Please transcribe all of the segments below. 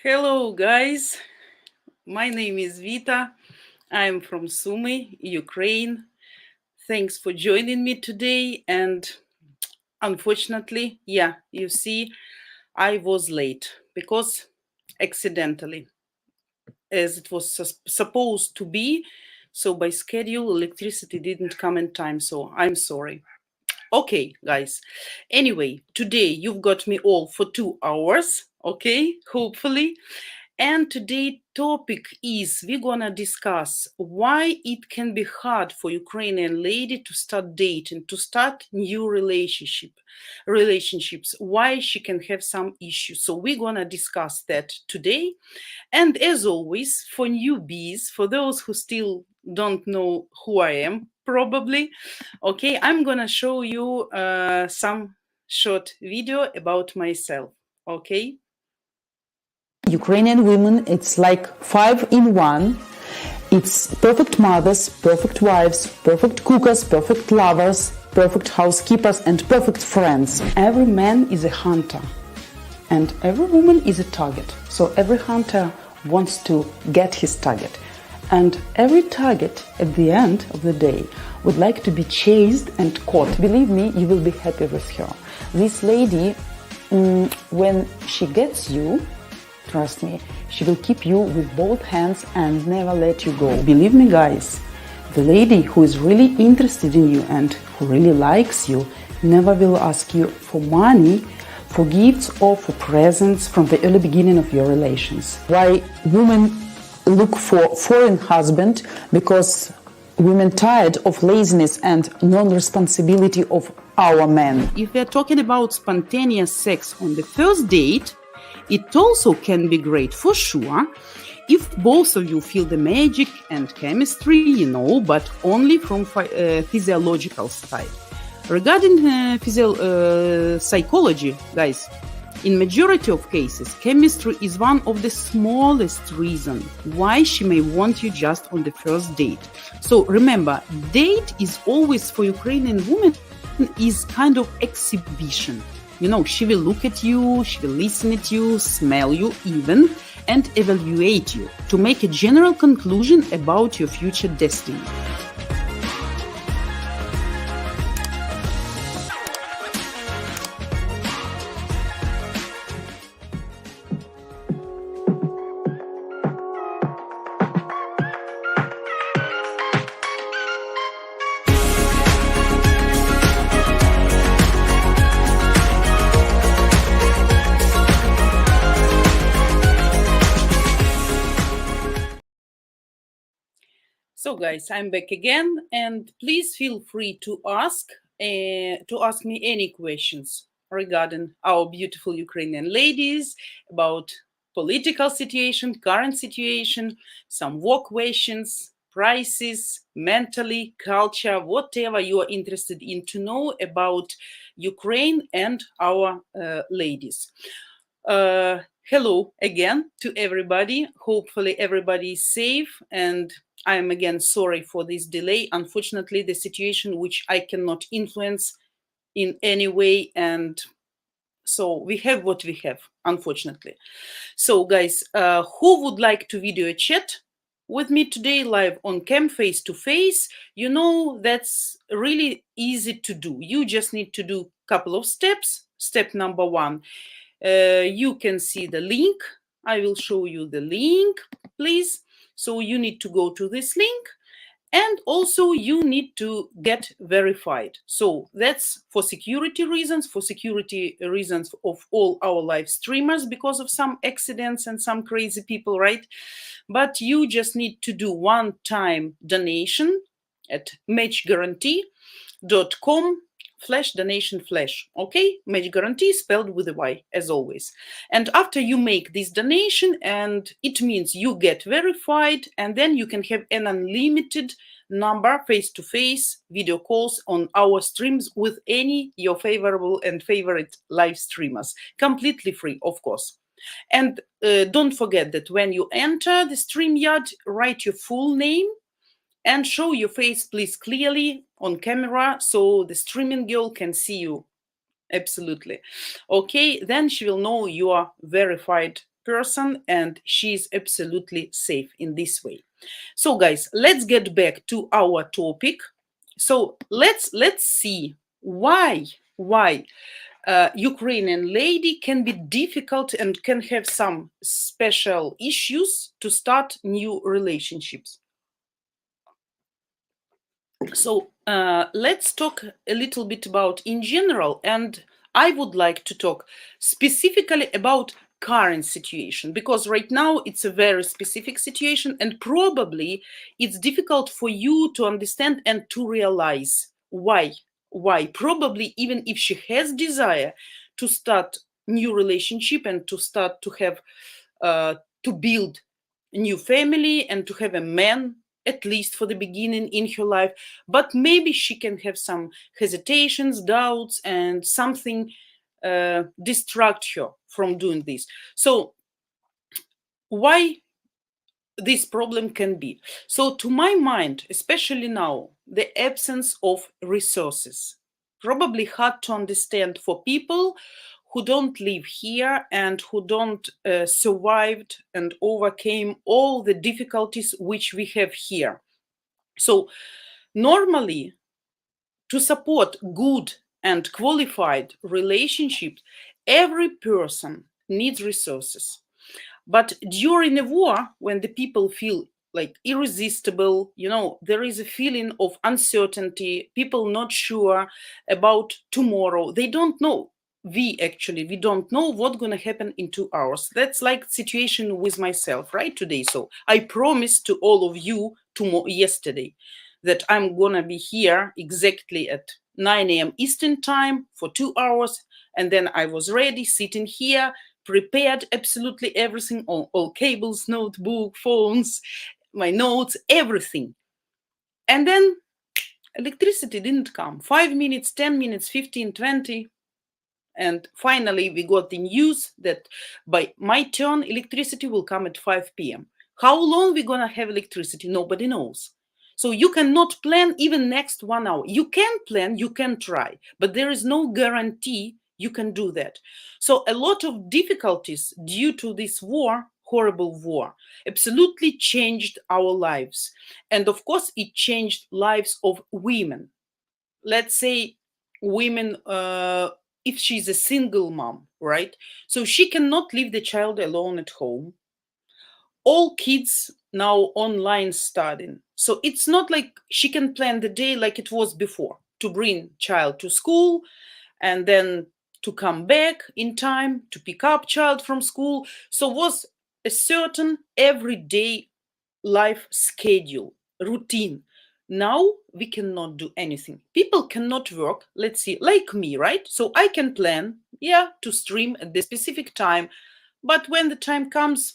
Hello, guys. My name is Vita. I'm from Sumy, Ukraine. Thanks for joining me today. And unfortunately, you see, I was late because accidentally, as it was supposed to be. So by schedule, electricity didn't come in time. So I'm sorry. Okay, guys. Anyway, today you've got me all for 2 hours. Okay, hopefully. And today topic is we're gonna discuss why it can be hard for Ukrainian lady to start dating, to start new relationships, why she can have some issues. So we're gonna discuss that today. And as always, for newbies, for those who still don't know who I am, probably, okay, I'm gonna show you some short video about myself, okay? Ukrainian women, it's like 5 in 1. It's perfect mothers, perfect wives, perfect cookers, perfect lovers, perfect housekeepers, and perfect friends. Every man is a hunter, and every woman is a target. So every hunter wants to get his target. And every target at the end of the day would like to be chased and caught. Believe me, you will be happy with her. This lady, when she gets you, trust me, she will keep you with both hands and never let you go. Believe me, guys, the lady who is really interested in you and who really likes you never will ask you for money, for gifts, or for presents from the early beginning of your relations. Why women look for foreign husband? Because women tired of laziness and non-responsibility of our men. If we are talking about spontaneous sex on the first date, it also can be great for sure if both of you feel the magic and chemistry, but only from physiological side. Regarding psychology, guys, in majority of cases, chemistry is one of the smallest reasons why she may want you just on the first date. So remember, date is always for Ukrainian women is kind of exhibition. She will look at you, she will listen at you, smell you even, and evaluate you to make a general conclusion about your future destiny. So, guys, I'm back again, and please feel free to ask me any questions regarding our beautiful Ukrainian ladies, about political situation, current situation, some work questions, prices, mentally, culture, whatever you are interested in to know about Ukraine and our ladies. Hello again to everybody. Hopefully everybody is safe, and I am again sorry for this delay. Unfortunately, the situation which I cannot influence in any way, and so we have what we have, unfortunately. So guys, who would like to video chat with me today live on cam, face to face? That's really easy to do. You just need to do a couple of steps. Step number 1, you can see the link. I will show you the link, please. So you need to go to this link, and also you need to get verified. So that's for security reasons of all our live streamers, because of some accidents and some crazy people, right? But you just need to do one-time donation at matchguarantee.com/donation/. Okay, match guarantee spelled with a Y, as always. And after you make this donation, and it means you get verified, and then you can have an unlimited number face-to-face video calls on our streams with any your favorable and favorite live streamers, completely free, of course. And don't forget that when you enter the Streamyard, write your full name and show your face, please, clearly on camera, so the streaming girl can see you. Absolutely. Okay, then she will know you are verified person, and she's absolutely safe in this way. So guys, let's get back to our topic. So let's see why Ukrainian lady can be difficult and can have some special issues to start new relationships. So let's talk a little bit about in general, and I would like to talk specifically about current situation, because right now it's a very specific situation, and probably it's difficult for you to understand and to realize why probably even if she has desire to start new relationship and to start to have to build a new family and to have a man, at least for the beginning in her life, but maybe she can have some hesitations, doubts, and something distract her from doing this. So why this problem can be? So to my mind, especially now, the absence of resources probably hard to understand for people who don't live here and who don't survived and overcame all the difficulties which we have here. So normally, to support good and qualified relationships, every person needs resources. But during a war, when the people feel like irresistible, there is a feeling of uncertainty, people not sure about tomorrow. They don't know. We don't know what's going to happen in 2 hours. That's like situation with myself right today. So I promised to all of you yesterday that I'm going to be here exactly at 9 a.m. Eastern time for 2 hours. And then I was ready, sitting here, prepared absolutely everything, all cables, notebook, phones, my notes, everything. And then electricity didn't come. 5 minutes, 10 minutes, 15, 20. And finally, we got the news that by my turn, electricity will come at 5 p.m. How long we're going to have electricity? Nobody knows. So you cannot plan even next 1 hour. You can plan, you can try, but there is no guarantee you can do that. So a lot of difficulties due to this war, horrible war, absolutely changed our lives. And of course, it changed lives of women. Let's say women, if she's a single mom, right? So she cannot leave the child alone at home. All kids now online studying. So it's not like she can plan the day like it was before, to bring child to school and then to come back in time to pick up child from school. So was a certain everyday life schedule, routine. Now we cannot do anything. People cannot work, let's see, like me, right? So I can plan, to stream at the specific time, but when the time comes,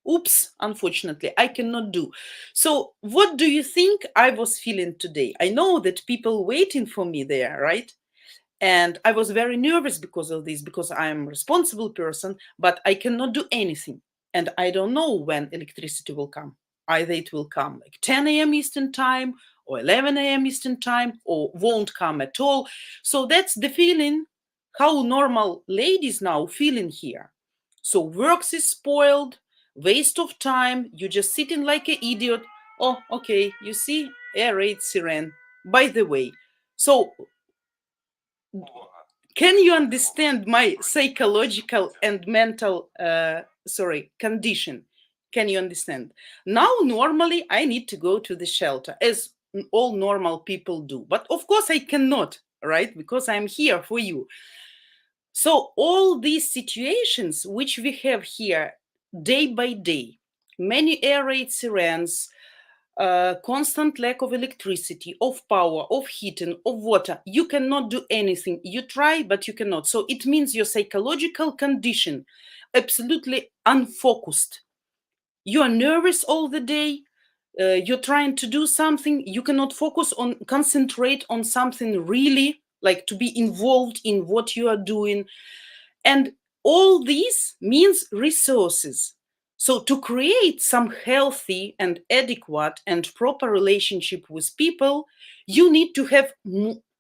oops, unfortunately, I cannot do. So what do you think I was feeling today? I know that people waiting for me there, right? And I was very nervous because of this, because I am a responsible person, but I cannot do anything. And I don't know when electricity will come. Either it will come like 10 a.m. Eastern time or 11 a.m. Eastern time, or won't come at all. So that's the feeling how normal ladies now feeling here. So works is spoiled, waste of time. You're just sitting like an idiot. Oh, okay, you see, air raid siren. By the way, so can you understand my psychological and mental condition? Can you understand? Now normally I need to go to the shelter, as all normal people do, but of course I cannot, right? Because I'm here for you. So all these situations which we have here day by day, many air raid sirens, constant lack of electricity, of power, of heating, of water. You cannot do anything. You try, but you cannot. So it means your psychological condition absolutely unfocused. You are nervous all the day. You're trying to do something. You cannot concentrate on something really, like to be involved in what you are doing. And all this means resources. So to create some healthy and adequate and proper relationship with people, you need to have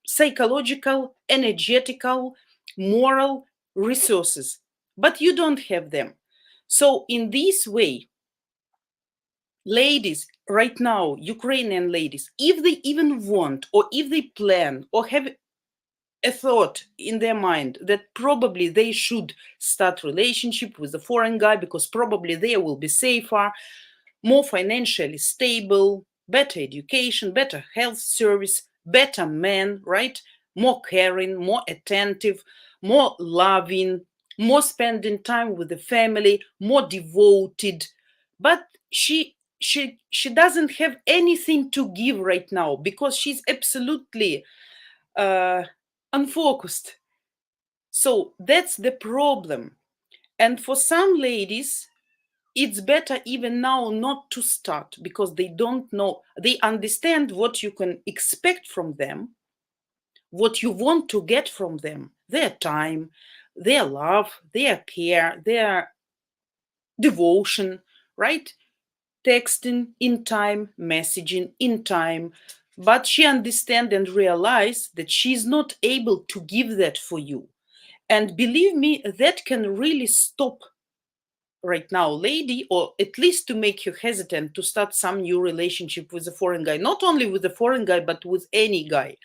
psychological, energetical, moral resources, but you don't have them. So in this way, ladies right now, Ukrainian ladies, if they even want, or if they plan, or have a thought in their mind that probably they should start relationship with a foreign guy because probably they will be safer, more financially stable, better education, better health service, better man, right? More caring, more attentive, more loving, more spending time with the family, more devoted. But she doesn't have anything to give right now because she's absolutely uh, unfocused. So that's the problem. And for some ladies, it's better even now not to start because they don't know, they understand what you can expect from them, what you want to get from them, their time, their love, their care, their devotion, right? Texting in time, messaging in time. But she understands and realizes that she's not able to give that for you. And believe me, that can really stop right now, lady, or at least to make you hesitant to start some new relationship with a foreign guy. Not only with a foreign guy, but with any guy.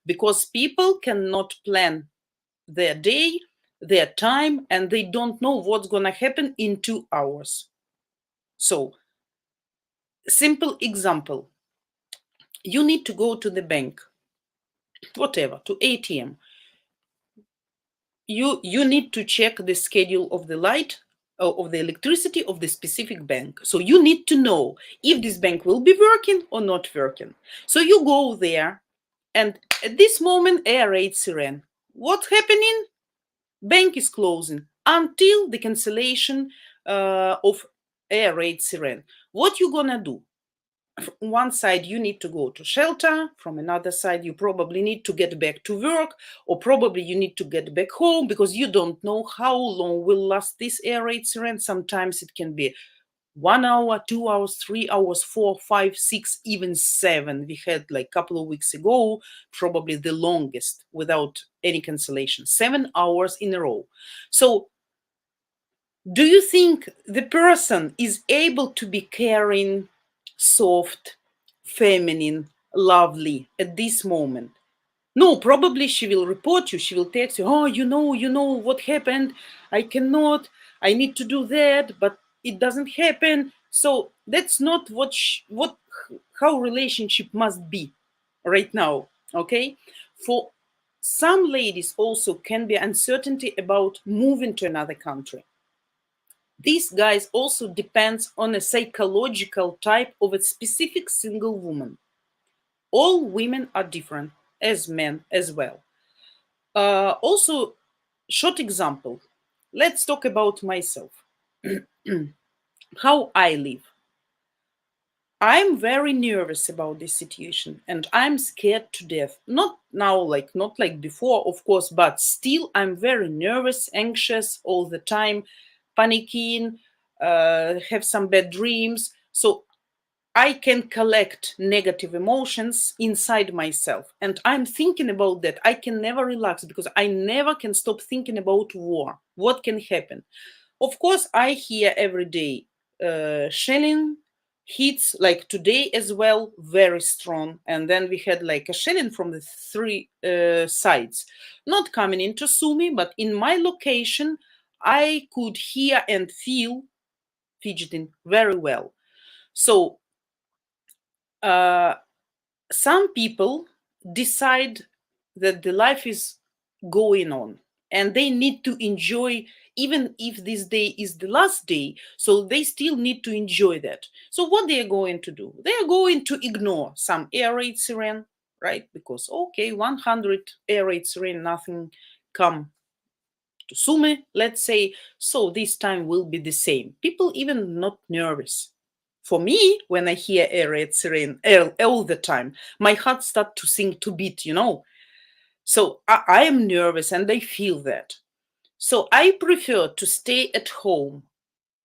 Because people cannot plan their day, their time, and they don't know what's going to happen in 2 hours. So, simple example, you need to go to the bank, whatever, to ATM. You need to check the schedule of the light, of the electricity of the specific bank. So you need to know if this bank will be working or not working. So you go there, and at this moment, air raid siren. What's happening? Bank is closing until the cancellation of air raid siren. What you gonna do? One side you need to go to shelter, from another side you probably need to get back to work, or probably you need to get back home because you don't know how long will last this air raid siren. Sometimes it can be 1 hour, 2 hours, 3 hours, 4, 5, 6, even 7. We had like a couple of weeks ago, probably the longest without any cancellation, 7 hours in a row. So do you think the person is able to be caring, soft, feminine, lovely at this moment? No, probably she will report you. She will text you, oh, you know what happened. I cannot, I need to do that, but it doesn't happen. So that's not how relationship must be right now, okay? For some ladies also can be uncertainty about moving to another country. These guys also depends on a psychological type of a specific single woman. All women are different, as men as well. Also, short example. Let's talk about myself. How I live. I'm very nervous about this situation and I'm scared to death. Not like before, of course, but still I'm very nervous, anxious all the time, panicking, have some bad dreams. So I can collect negative emotions inside myself. And I'm thinking about that. I can never relax because I never can stop thinking about war. What can happen? Of course, I hear every day shelling hits, like today as well, very strong. And then we had like a shelling from the three sides, not coming into Sumi, but in my location, I could hear and feel fidgeting very well. So some people decide that the life is going on and they need to enjoy, even if this day is the last day, so they still need to enjoy that. So what they are going to do, they are going to ignore some air raid siren, right? Because okay, 100 air raid siren, nothing come to Sume, let's say, so this time will be the same. People even not nervous. For me, when I hear air raid siren all the time, my heart start to sink, to beat. So I am nervous and I feel that. So I prefer to stay at home.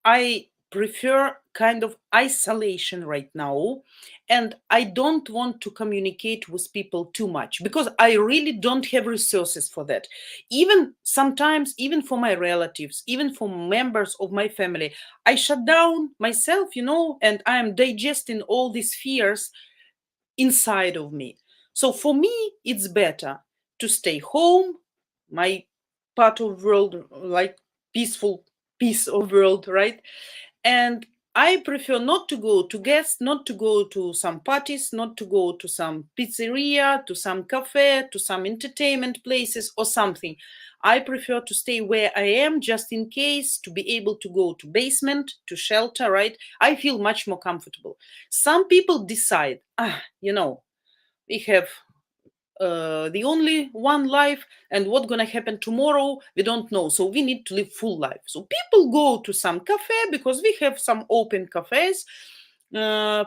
I prefer kind of isolation right now, and I don't want to communicate with people too much because I really don't have resources for that. Even sometimes, even for my relatives, even for members of my family, I shut down myself, and I am digesting all these fears inside of me. So for me, it's better to stay home, my part of world, like peaceful piece of world, right? And I prefer not to go to guests, not to go to some parties, not to go to some pizzeria, to some cafe, to some entertainment places or something. I prefer to stay where I am just in case, to be able to go to basement, to shelter, right? I feel much more comfortable. Some people decide, we have the only one life, and what's gonna happen tomorrow we don't know, so we need to live full life. So people go to some cafe because we have some open cafes. uh,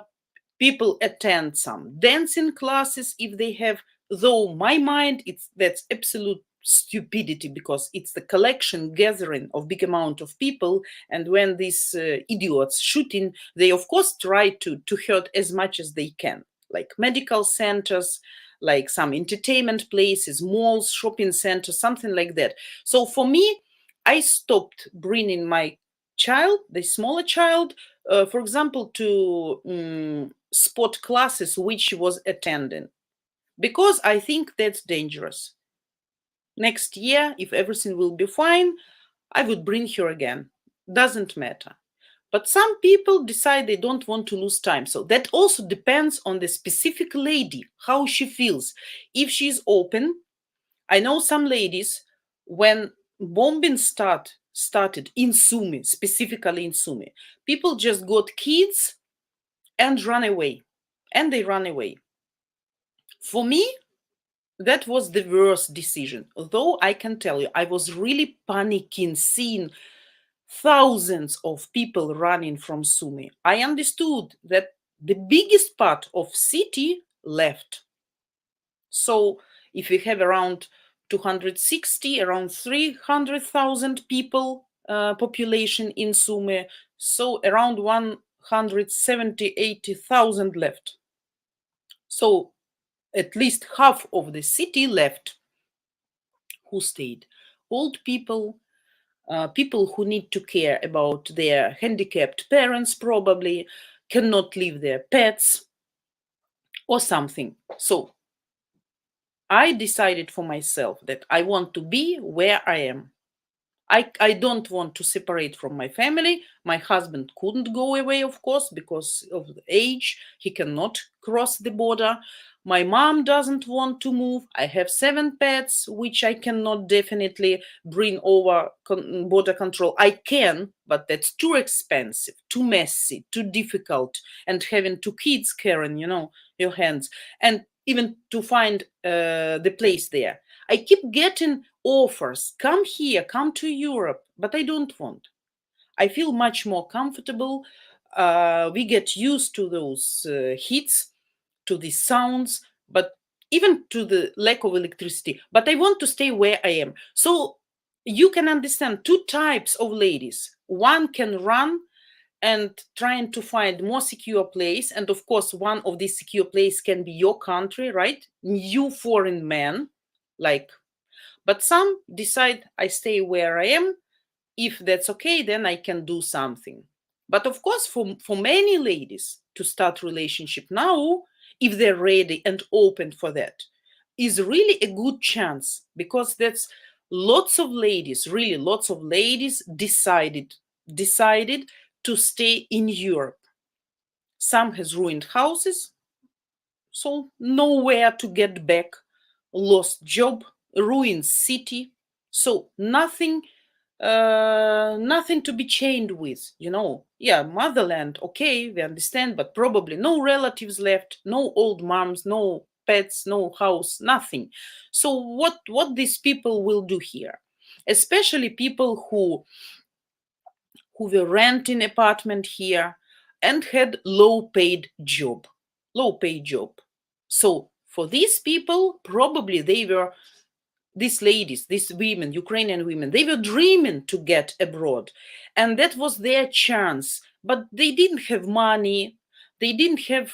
People attend some dancing classes if they have, though my mind, it's that's absolute stupidity because it's the collection gathering of big amount of people, and when these idiots shooting, they of course try to hurt as much as they can, like medical centers, like some entertainment places, malls, shopping centers, something like that. So for me, I stopped bringing my child, the smaller child, for example, to sport classes which she was attending, because I think that's dangerous. Next year, if everything will be fine, I would bring her again. Doesn't matter. But some people decide they don't want to lose time. So that also depends on the specific lady, how she feels. If she's open, I know some ladies, when bombing started in Sumy, specifically in Sumy, people just got kids and run away. And they run away. For me, that was the worst decision. Although I can tell you, I was really panicking seeing thousands of people running from Sumy. I understood that the biggest part of city left. So if we have around 260, around 300,000 people population in Sumy, so around 170, 80,000 left. So at least half of the city left. Who stayed? Old people, people who need to care about their handicapped parents, probably cannot leave their pets or something. So I decided for myself that I want to be where I am. I don't want to separate from my family. My husband couldn't go away, of course, because of the age. He cannot cross the border. My mom doesn't want to move. I have 7 pets, which I cannot definitely bring over border control. I can, but that's too expensive, too messy, too difficult. And having 2 kids carrying, your hands. And even to find the place there. I keep getting offers, come here, come to Europe, but I don't want. I feel much more comfortable. We get used to those hits, to the sounds, but even to the lack of electricity. But I want to stay where I am. So you can understand 2 types of ladies. One can run and trying to find more secure place, and of course one of these secure place can be your country, right? New foreign man, like. But some decide I stay where I am. If that's okay, then I can do something. But of course, for many ladies to start relationship now, if they're ready and open for that, is really a good chance, because that's lots of ladies, really lots of ladies decided to stay in Europe. Some has ruined houses, so nowhere to get back, lost job, ruined city, so nothing to be chained with, yeah, motherland, okay, we understand, but probably no relatives left, no old moms, no pets, no house, nothing. So what these people will do here, especially people who were renting apartment here and had low paid job. So for these people, probably they were, these ladies, these women, Ukrainian women, they were dreaming to get abroad. And that was their chance. but they didn't have money, they didn't have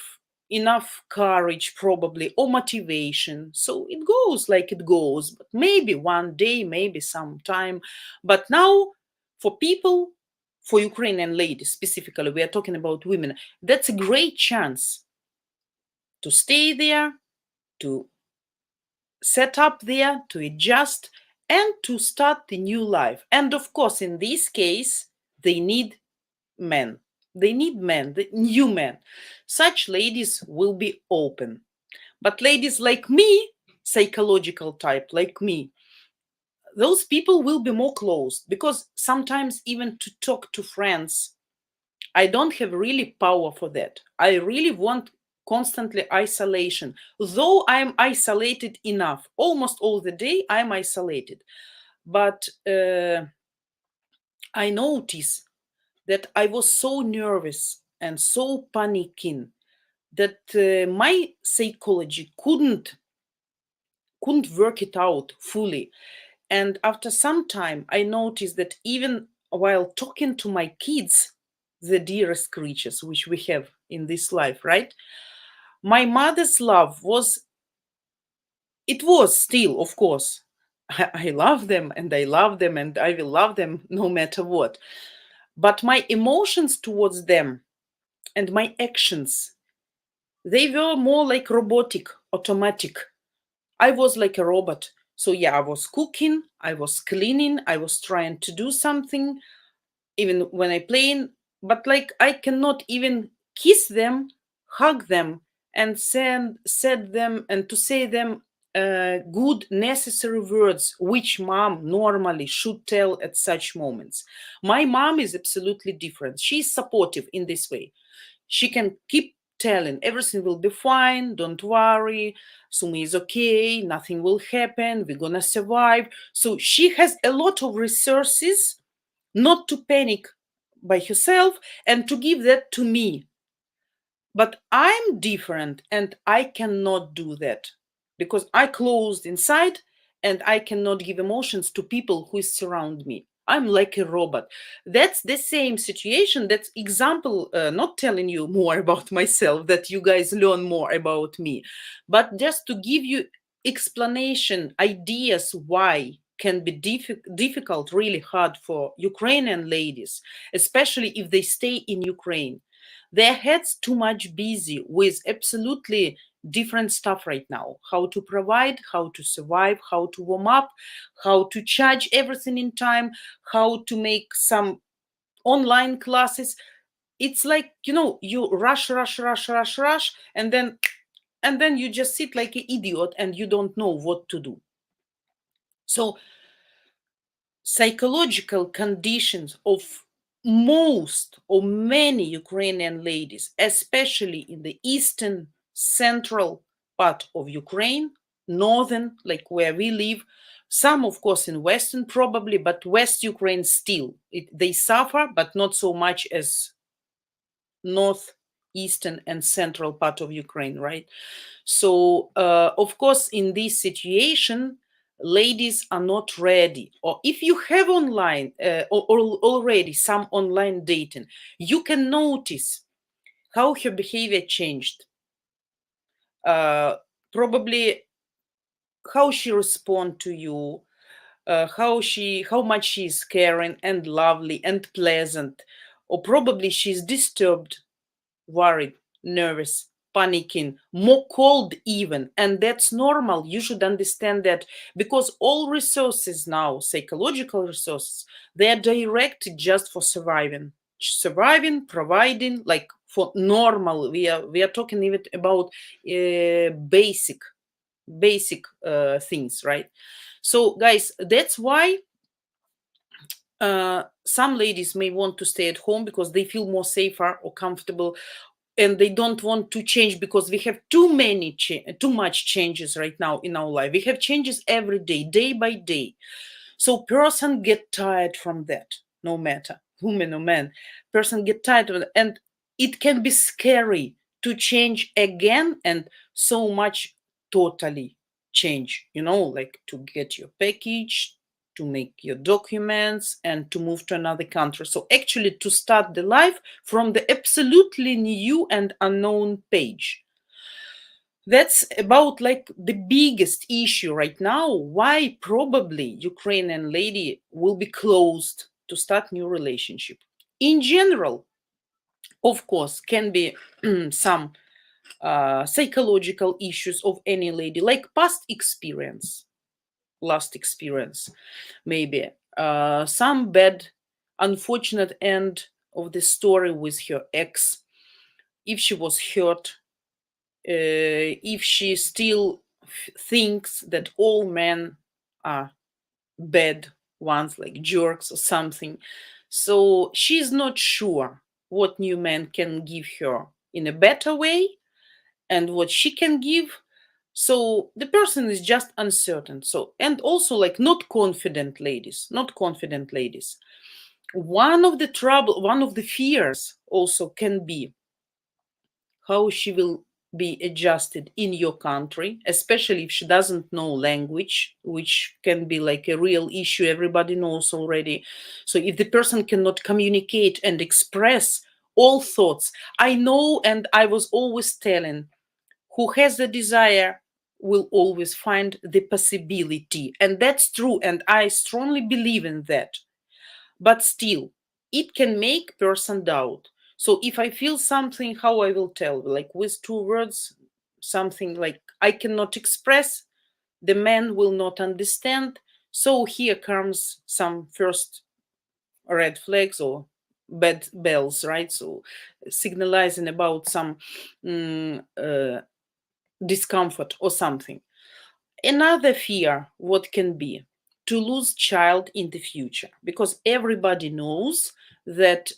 enough courage probably, or motivation. So it goes like it goes, but maybe one day, maybe sometime. But now, for people, for Ukrainian ladies specifically, we are talking about women, that's a great chance to stay there, to set up there, to adjust, and to start the new life. And of course, in this case, they need men. They need men, the new men. Such ladies will be open. But ladies like me, psychological type like me, those people will be more closed, because sometimes even to talk to friends, I don't have really power for that. I really want constantly isolation. Though I'm isolated enough, almost all the day I'm isolated. But I notice that I was so nervous and so panicking that my psychology couldn't work it out fully. And after some time, I noticed that even while talking to my kids, the dearest creatures which we have in this life, right? My mother's love was, it was still, of course, I love them and I love them and I will love them no matter what. But my emotions towards them and my actions, they were more like robotic, automatic. I was like a robot. So yeah, I was cooking, I was cleaning, I was trying to do something, even when I playing, but like I cannot even kiss them, hug them, and said them and to say them good necessary words which mom normally should tell at such moments. My mom is absolutely different. She's supportive in this way. She can keep telling everything will be fine, don't worry, Sumi is okay, nothing will happen, we're gonna survive. So she has a lot of resources not to panic by herself and to give that to me. But I'm different and I cannot do that because I closed inside and I cannot give emotions to people who surround me. I'm like a robot. That's the same situation. That's example, not telling you more about myself, that you guys learn more about me, but just to give you explanation, ideas why can be difficult, really hard for Ukrainian ladies, especially if they stay in Ukraine. Their heads too much busy with absolutely different stuff right now: how to provide, how to survive, how to warm up, how to charge everything in time, how to make some online classes. It's like, you rush, rush, rush, rush, rush, and then you just sit like an idiot and you don't know what to do. So psychological conditions of most or many Ukrainian ladies, especially in the eastern, central part of Ukraine, northern, like where we live, some, of course, in western probably, but West Ukraine still, they suffer, but not so much as north, eastern, and central part of Ukraine, right? So, of course, in this situation, ladies are not ready. Or if you have online or already some online dating, you can notice how her behavior changed. Probably how she respond to you, how much she is caring and lovely and pleasant, or probably she's disturbed, worried, nervous, panicking, more cold even. And that's normal. You should understand that, because all resources now, psychological resources, they are directed just for surviving. Surviving, providing, like for normal. We are talking even about basic things, right? So guys, that's why some ladies may want to stay at home because they feel more safer or comfortable, and they don't want to change because we have too much changes right now in our life. We have changes every day, day by day. So person get tired from that, no matter woman or man. Person get tired of it, and it can be scary to change again, and so much totally change, like to get your package, to make your documents and to move to another country. So actually to start the life from the absolutely new and unknown page. That's about like the biggest issue right now, why probably Ukrainian lady will be closed to start new relationship. In general, of course, can be some psychological issues of any lady, like past experience, last experience, maybe some bad, unfortunate end of the story with her ex, if she was hurt, if she still thinks that all men are bad ones, like jerks or something. So she's not sure what new man can give her in a better way and what she can give. So the person is just uncertain. So, and also like not confident ladies, not confident ladies. One of the fears also can be how she will be adjusted in your country, especially if she doesn't know language, which can be like a real issue everybody knows already. So if the person cannot communicate and express all thoughts, I know, and I was always telling, who has the desire will always find the possibility, and that's true, and I strongly believe in that. But still, it can make person doubt. So if I feel something, how I will tell, like with two words, something like I cannot express, the man will not understand. So here comes some first red flags or bad bells, right? So signalizing about some discomfort or something. Another fear, what can be? To lose child in the future, because everybody knows that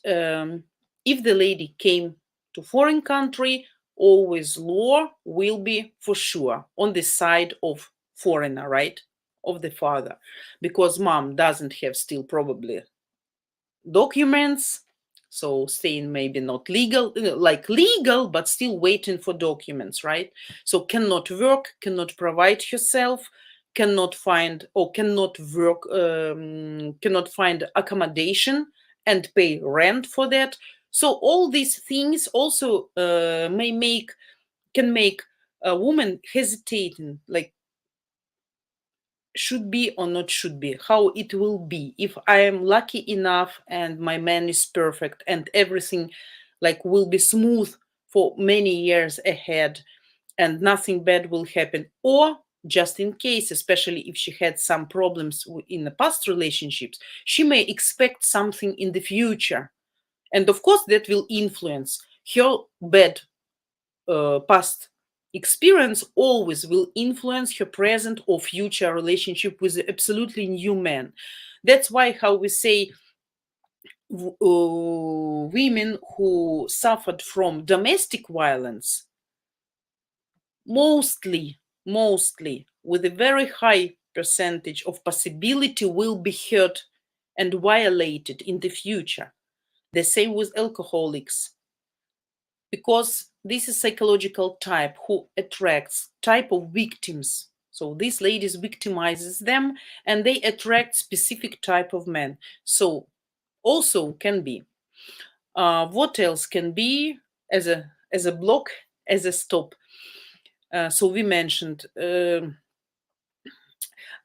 if the lady came to foreign country, always law will be for sure on the side of foreigner, right? Of the father, because mom doesn't have still probably documents, so staying maybe not legal, like legal, but still waiting for documents, right? So cannot work, cannot provide herself, cannot find or cannot work, cannot find accommodation and pay rent for that. So all these things also can make a woman hesitating, like should be or not should be, how it will be if I am lucky enough and my man is perfect and everything like will be smooth for many years ahead and nothing bad will happen, or just in case, especially if she had some problems in the past relationships, she may expect something in the future, and of course that will influence her bad past experience always will influence her present or future relationship with the absolutely new man. That's why how we say women who suffered from domestic violence mostly with a very high percentage of possibility will be hurt and violated in the future. The same with alcoholics, because this is psychological type who attracts type of victims. So these ladies victimizes them and they attract specific type of men. So also can be what else can be as a block, as a stop. So we mentioned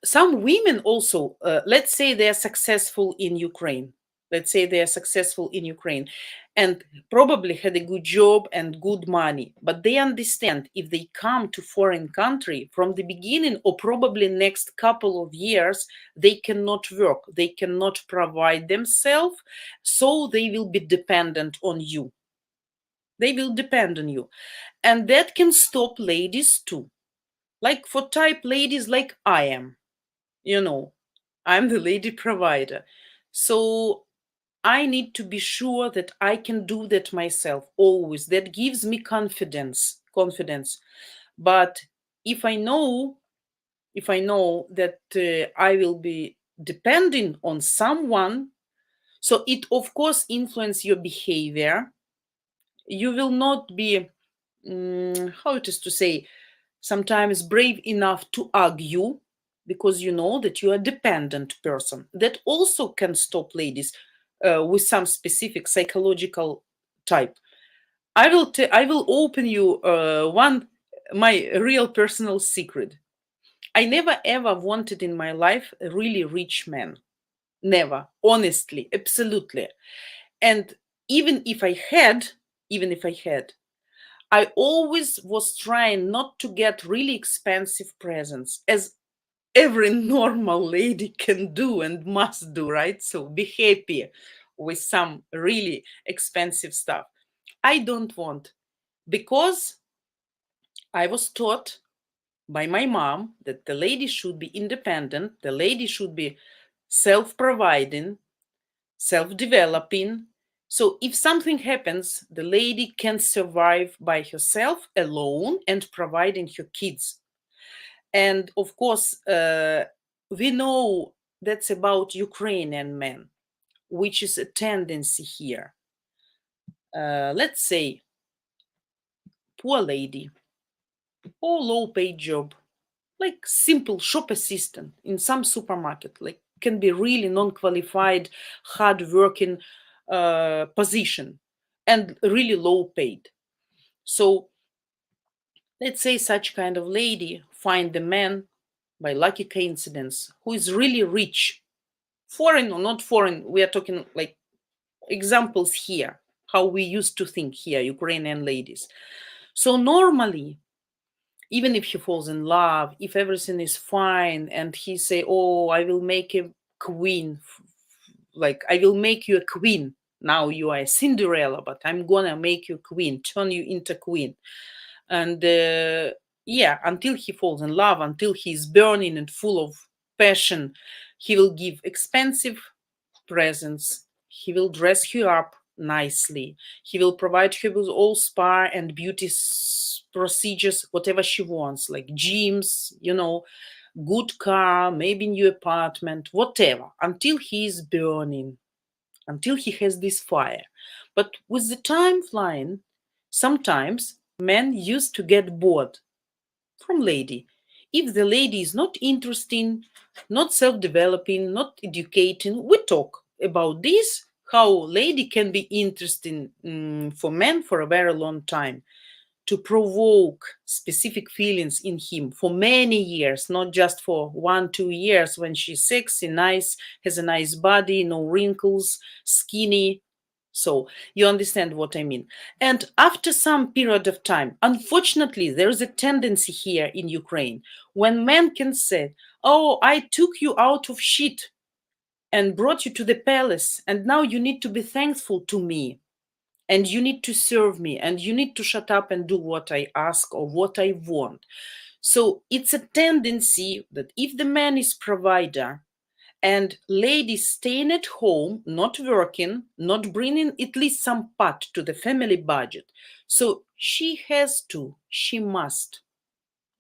some women also, let's say they are successful in Ukraine. Let's say they are successful in Ukraine and probably had a good job and good money. But they understand if they come to foreign country from the beginning or probably next couple of years, they cannot work. They cannot provide themselves. So they will be dependent on you. They will depend on you. And that can stop ladies too. Like for type ladies like I am. You know, I'm the lady provider. So I need to be sure that I can do that myself always. That gives me confidence. But if I know, that I will be depending on someone, so it of course influence your behavior. You will not be, how it is to say, sometimes brave enough to argue because you know that you are a dependent person. That also can stop ladies with some specific psychological type. I will open you one my real personal secret. I never ever wanted in my life a really rich man. Never, honestly, absolutely. And even if I had, even if I had, I always was trying not to get really expensive presents, as every normal lady can do and must do, right? So be happy with some really expensive stuff. I don't want, because I was taught by my mom that the lady should be independent, the lady should be self providing, self developing. So if something happens, the lady can survive by herself alone and providing her kids. And of course, we know that's about Ukrainian men, which is a tendency here. Let's say poor lady or low paid job, like simple shop assistant in some supermarket, like can be really non-qualified, hard-working position and really low paid. So let's say such kind of lady find a man by lucky coincidence who is really rich, foreign or not foreign, we are talking like examples here, how we used to think here, Ukrainian ladies. So normally, even if he falls in love, if everything is fine, and he say, "Oh, I will make a queen, like I will make you a queen. Now you are a Cinderella, but I'm gonna make you queen, turn you into queen." And yeah, until he falls in love, until he's burning and full of passion, he will give expensive presents. He will dress her up nicely. He will provide her with all spa and beauty procedures, whatever she wants, like gyms, good car, maybe new apartment, whatever, until he is burning, until he has this fire. But with the time flying, sometimes men used to get bored from lady. If the lady is not interesting, not self-developing, not educating, we talk about this, how lady can be interesting for men for a very long time, to provoke specific feelings in him for many years, not just for 1 2 years when she's sexy, nice, has a nice body, no wrinkles, skinny. So you understand what I mean. And after some period of time, unfortunately, there is a tendency here in Ukraine when men can say, "Oh, I took you out of shit and brought you to the palace, and now you need to be thankful to me, and you need to serve me, and you need to shut up and do what I ask or what I want." So it's a tendency that if the man is provider, and lady staying at home, not working, not bringing at least some part to the family budget. So she must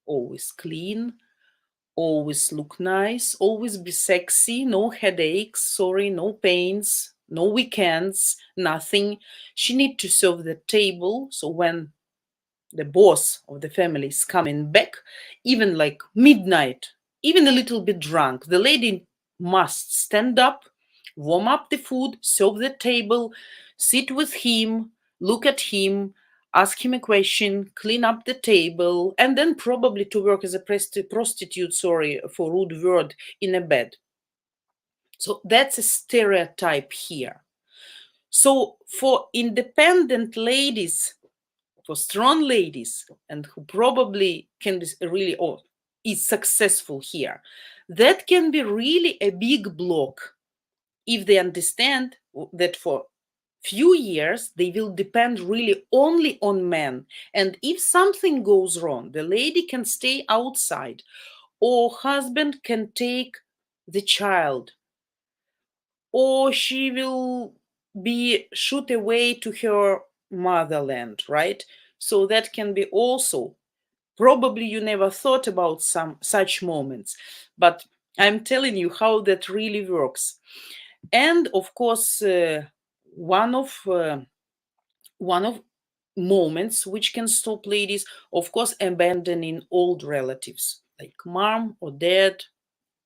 always clean, always look nice, always be sexy, no headaches, sorry, no pains, no weekends, nothing. She need to serve the table. So when the boss of the family is coming back, even like midnight, even a little bit drunk, the lady must stand up, warm up the food, serve the table, sit with him, look at him, ask him a question, clean up the table, and then probably to work as a prostitute, sorry for rude word, in a bed. So that's a stereotype here. So for independent ladies, for strong ladies, and who probably can be really or is successful here, that can be really a big block if they understand that for few years they will depend really only on men, and if something goes wrong, the lady can stay outside, or husband can take the child, or she will be shoot away to her motherland, right? So that can be also, probably you never thought about some such moments, but I'm telling you how that really works. And of course, one of uh, one of moments which can stop ladies, of course, abandoning old relatives like mom or dad,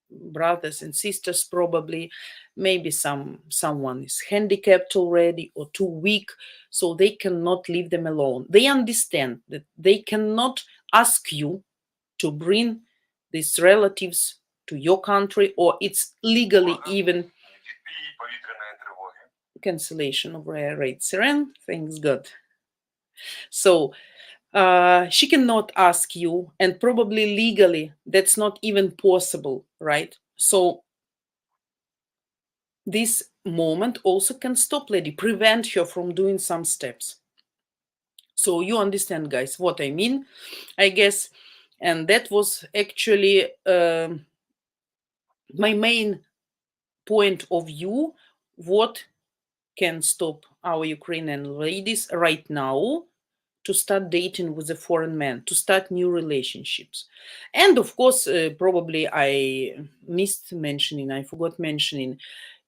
brothers and sisters probably. Maybe someone is handicapped already or too weak, so they cannot leave them alone. They understand that they cannot ask you to bring these relatives to your country, or it's legally even cancellation of rare raid siren. Thanks God. So she cannot ask you, and probably legally that's not even possible, right? So this moment also can stop lady, prevent her from doing some steps. So you understand, guys, what I mean, I guess. And that was actually my main point of view, what can stop our Ukrainian ladies right now to start dating with a foreign man, to start new relationships. And of course, probably I missed mentioning, I forgot mentioning,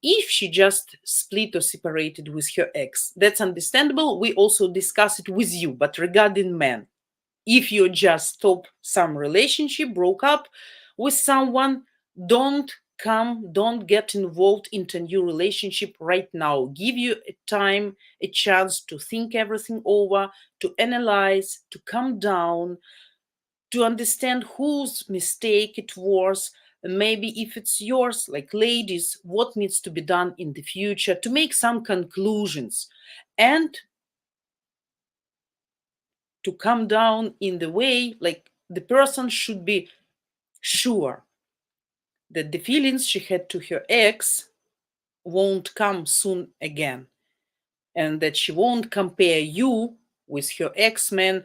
if she just split or separated with her ex, that's understandable. We also discuss it with you. But regarding men, if you just stop some relationship, broke up with someone, don't get involved into a new relationship right now. Give you a time, a chance to think everything over, to analyze, to calm down, to understand whose mistake it was, maybe if it's yours, like ladies, what needs to be done in the future, to make some conclusions, and to come down in the way like the person should be sure that the feelings she had to her ex won't come soon again, and that she won't compare you with her ex-man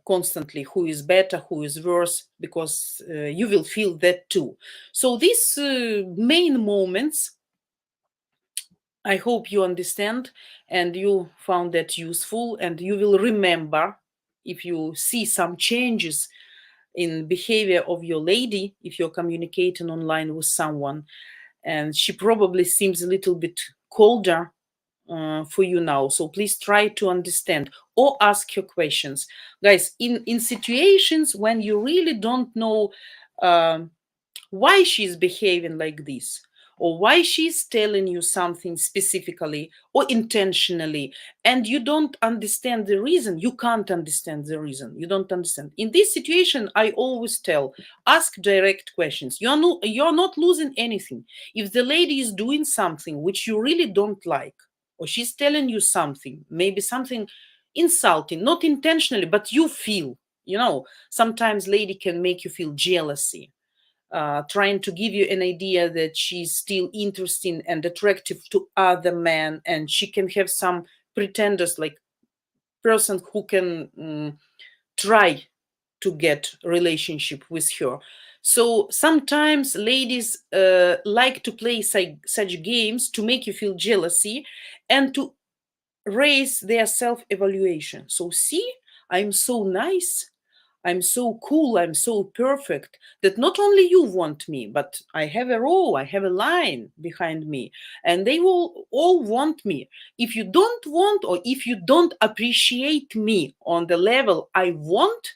constantly, who is better, who is worse, because you will feel that too. So these main moments, I hope you understand and you found that useful, and you will remember if you see some changes in behavior of your lady, if you're communicating online with someone and she probably seems a little bit colder for you now. So please try to understand or ask your questions, guys. In situations when you really don't know why she's behaving like this, or why she's telling you something specifically or intentionally, and you don't understand the reason, you can't understand the reason, you don't understand. In this situation, I always tell, ask direct questions. You're not losing anything. If the lady is doing something which you really don't like, or she's telling you something, maybe something insulting, not intentionally, but you feel, sometimes lady can make you feel jealousy, trying to give you an idea that she's still interesting and attractive to other men, and she can have some pretenders, like person who can try to get relationship with her. So sometimes ladies like to play such games to make you feel jealousy and to raise their self-evaluation. So see, I'm so nice, I'm so cool, I'm so perfect that not only you want me, but I have a row, I have a line behind me, and they will all want me. If you don't want, or if you don't appreciate me on the level I want,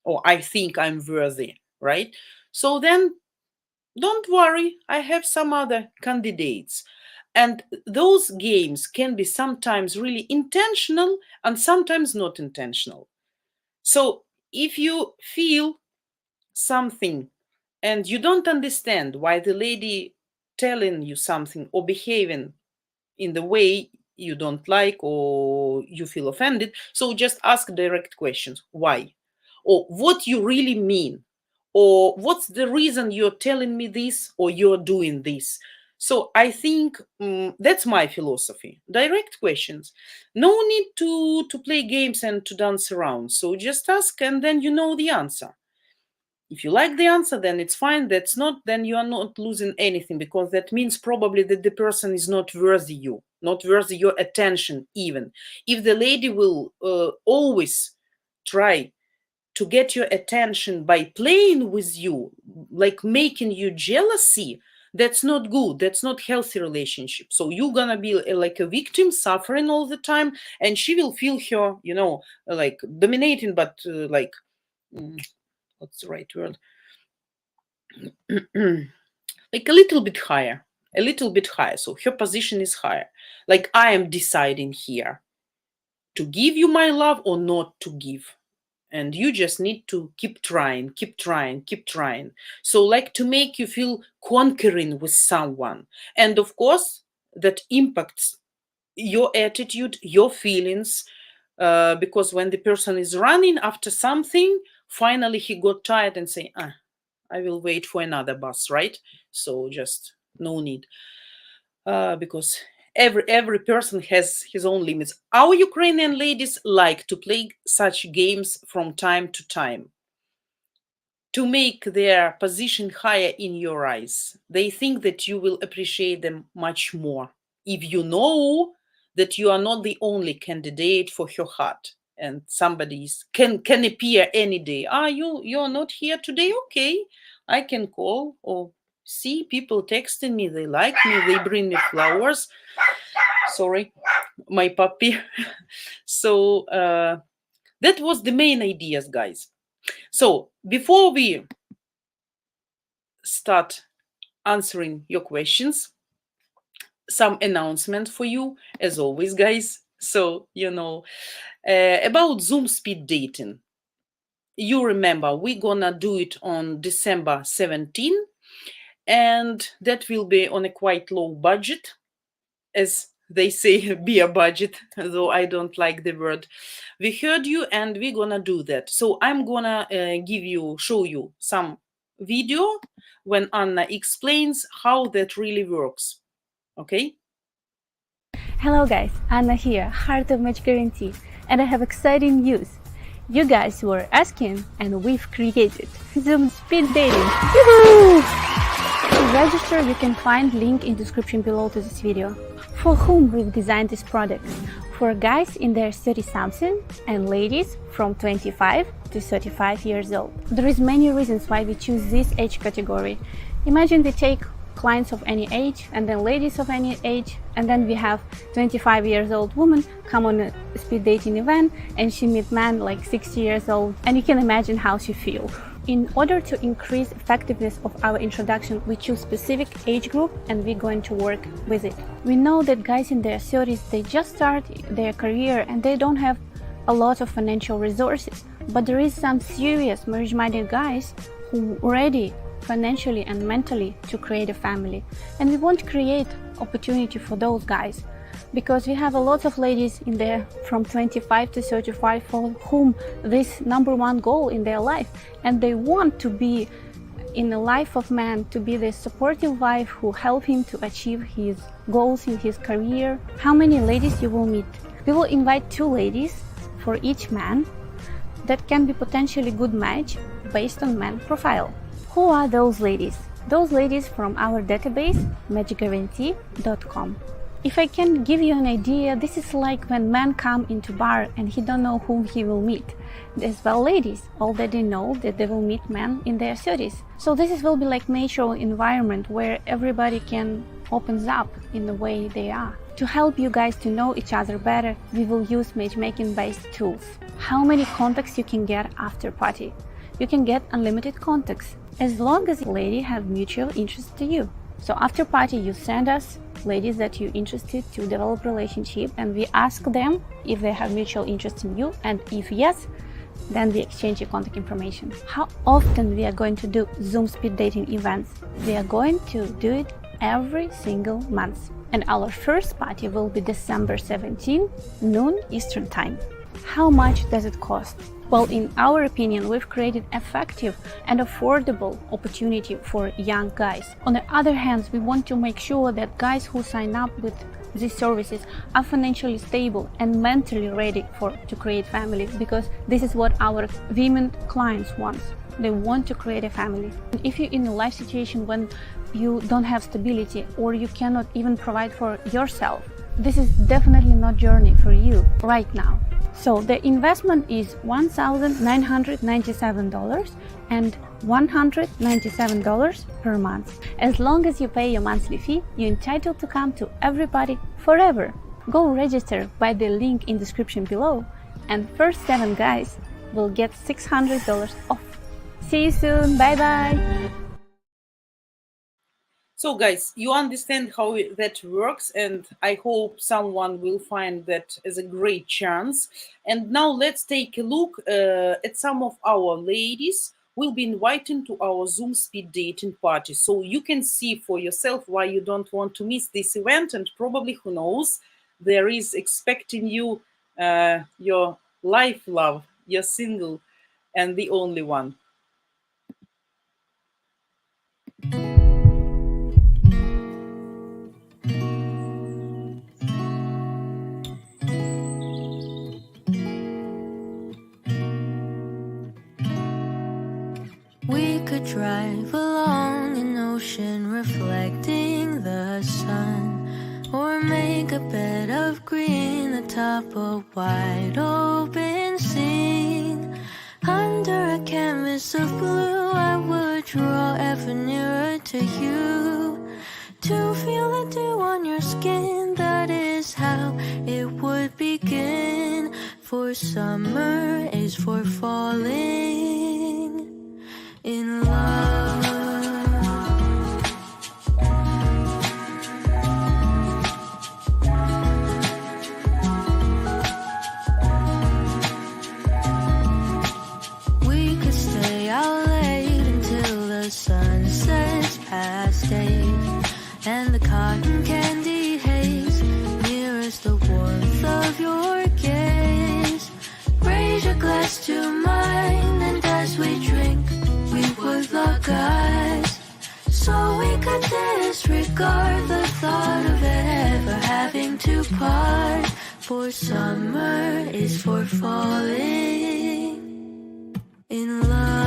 or I think I'm worthy, right? So then don't worry, I have some other candidates. And those games can be sometimes really intentional and sometimes not intentional. So if you feel something and you don't understand why the lady telling you something or behaving in the way you don't like or you feel offended, so just ask direct questions. Why? Or what you really mean? Or what's the reason you're telling me this or you're doing this? So I think that's my philosophy. Direct questions. No need to play games and to dance around. So just ask and then you know the answer. If you like the answer, then it's fine. That's not, then you are not losing anything, because that means probably that the person is not worthy you, not worthy your attention even. If the lady will always try to get your attention by playing with you, like making you jealousy, that's not good. That's not healthy relationship. So you're gonna be like a victim, suffering all the time, and she will feel her, like dominating, but like, what's the right word? like a little bit higher, a little bit higher. So her position is higher. Like I am deciding here to give you my love or not to give. And you just need to keep trying, keep trying, keep trying. So, like to make you feel conquering with someone. And of course, that impacts your attitude, your feelings, because when the person is running after something, finally he got tired and say, I will wait for another bus, right? So just no need, because every person has his own limits. Our Ukrainian ladies like to play such games from time to time to make their position higher in your eyes. They think that you will appreciate them much more if you know that you are not the only candidate for her heart and somebody can appear any day. You're not here today? Okay, I can call or see people texting me, they like me, they bring me flowers. Sorry, my puppy. So that was the main ideas, guys. So before we start answering your questions, some announcement for you, as always, guys. So, about Zoom speed dating. You remember, we're gonna do it on December 17, and that will be on a quite low budget, as they say, beer budget, though I don't like the word. We heard you, and we're gonna do that. So I'm gonna show you some video when Anna explains how that really works. Okay? Hello guys, Anna here, Heart of Match Guarantee, and I have exciting news. You guys were asking, and we've created Zoom speed dating. Woohoo! To register, you can find link in description below to this video. For whom we've designed this product? For guys in their 30-something and ladies from 25 to 35 years old. There is many reasons why we choose this age category. Imagine we take clients of any age and then ladies of any age, and then we have 25 years old woman come on a speed dating event and she meet man like 60 years old, and you can imagine how she feel. In order to increase effectiveness of our introduction, we choose specific age group and we're going to work with it. We know that guys in their 30s, they just start their career and they don't have a lot of financial resources, but there is some serious marriage-minded guys who are ready financially and mentally to create a family, and we want to create opportunity for those guys, because we have a lot of ladies in there from 25 to 35 for whom this number one goal in their life, and they want to be in the life of man, to be the supportive wife who help him to achieve his goals in his career. How many ladies you will meet? We will invite 2 ladies for each man. That can be potentially good match based on man profile. Who are those ladies? Those ladies from our database, matchguarantee.com. If I can give you an idea, this is like when men come into bar and he don't know whom he will meet. As well, ladies already know that they will meet men in their 30s. So this will be like natural environment where everybody can opens up in the way they are. To help you guys to know each other better, we will use matchmaking based tools. How many contacts you can get after party? You can get unlimited contacts as long as the lady have mutual interest to you. So after party, you send us ladies that you're interested to develop relationship, and we ask them if they have mutual interest in you, and if yes, then we exchange your contact information. How often we are going to do Zoom speed dating events? We are going to do it every single month, and our first party will be December 17, noon Eastern time. How much does it cost? Well, in our opinion, we've created effective and affordable opportunity for young guys. On the other hand, we want to make sure that guys who sign up with these services are financially stable and mentally ready to create families, because this is what our women clients want. They want to create a family. If you're in a life situation when you don't have stability or you cannot even provide for yourself, this is definitely not journey for you right now. So the investment is $1,997 and $197 per month. As long as you pay your monthly fee, you're entitled to come to every party forever. Go register by the link in description below, and first 7 guys will get $600 off. See you soon. Bye bye. So, guys, you understand how that works, and I hope someone will find that as a great chance. And now let's take a look at some of our ladies we'll be inviting to our Zoom speed dating party. So you can see for yourself why you don't want to miss this event, and probably, who knows, there is expecting you your life love, your single and the only one. We could drive along an ocean reflecting the sun, or make a bed of green atop a wide open scene. Under a canvas of blue, I would draw ever nearer to you, to feel the dew on your skin. That is how it would begin. For summer is for falling in love. We could stay out late until the sun sets past 8, and the cotton candy haze mirrors the warmth of your gaze. Raise your glass to mine, and as we drink, we would lock eyes, so we could disregard the thought of ever having to part. For summer is for falling in love.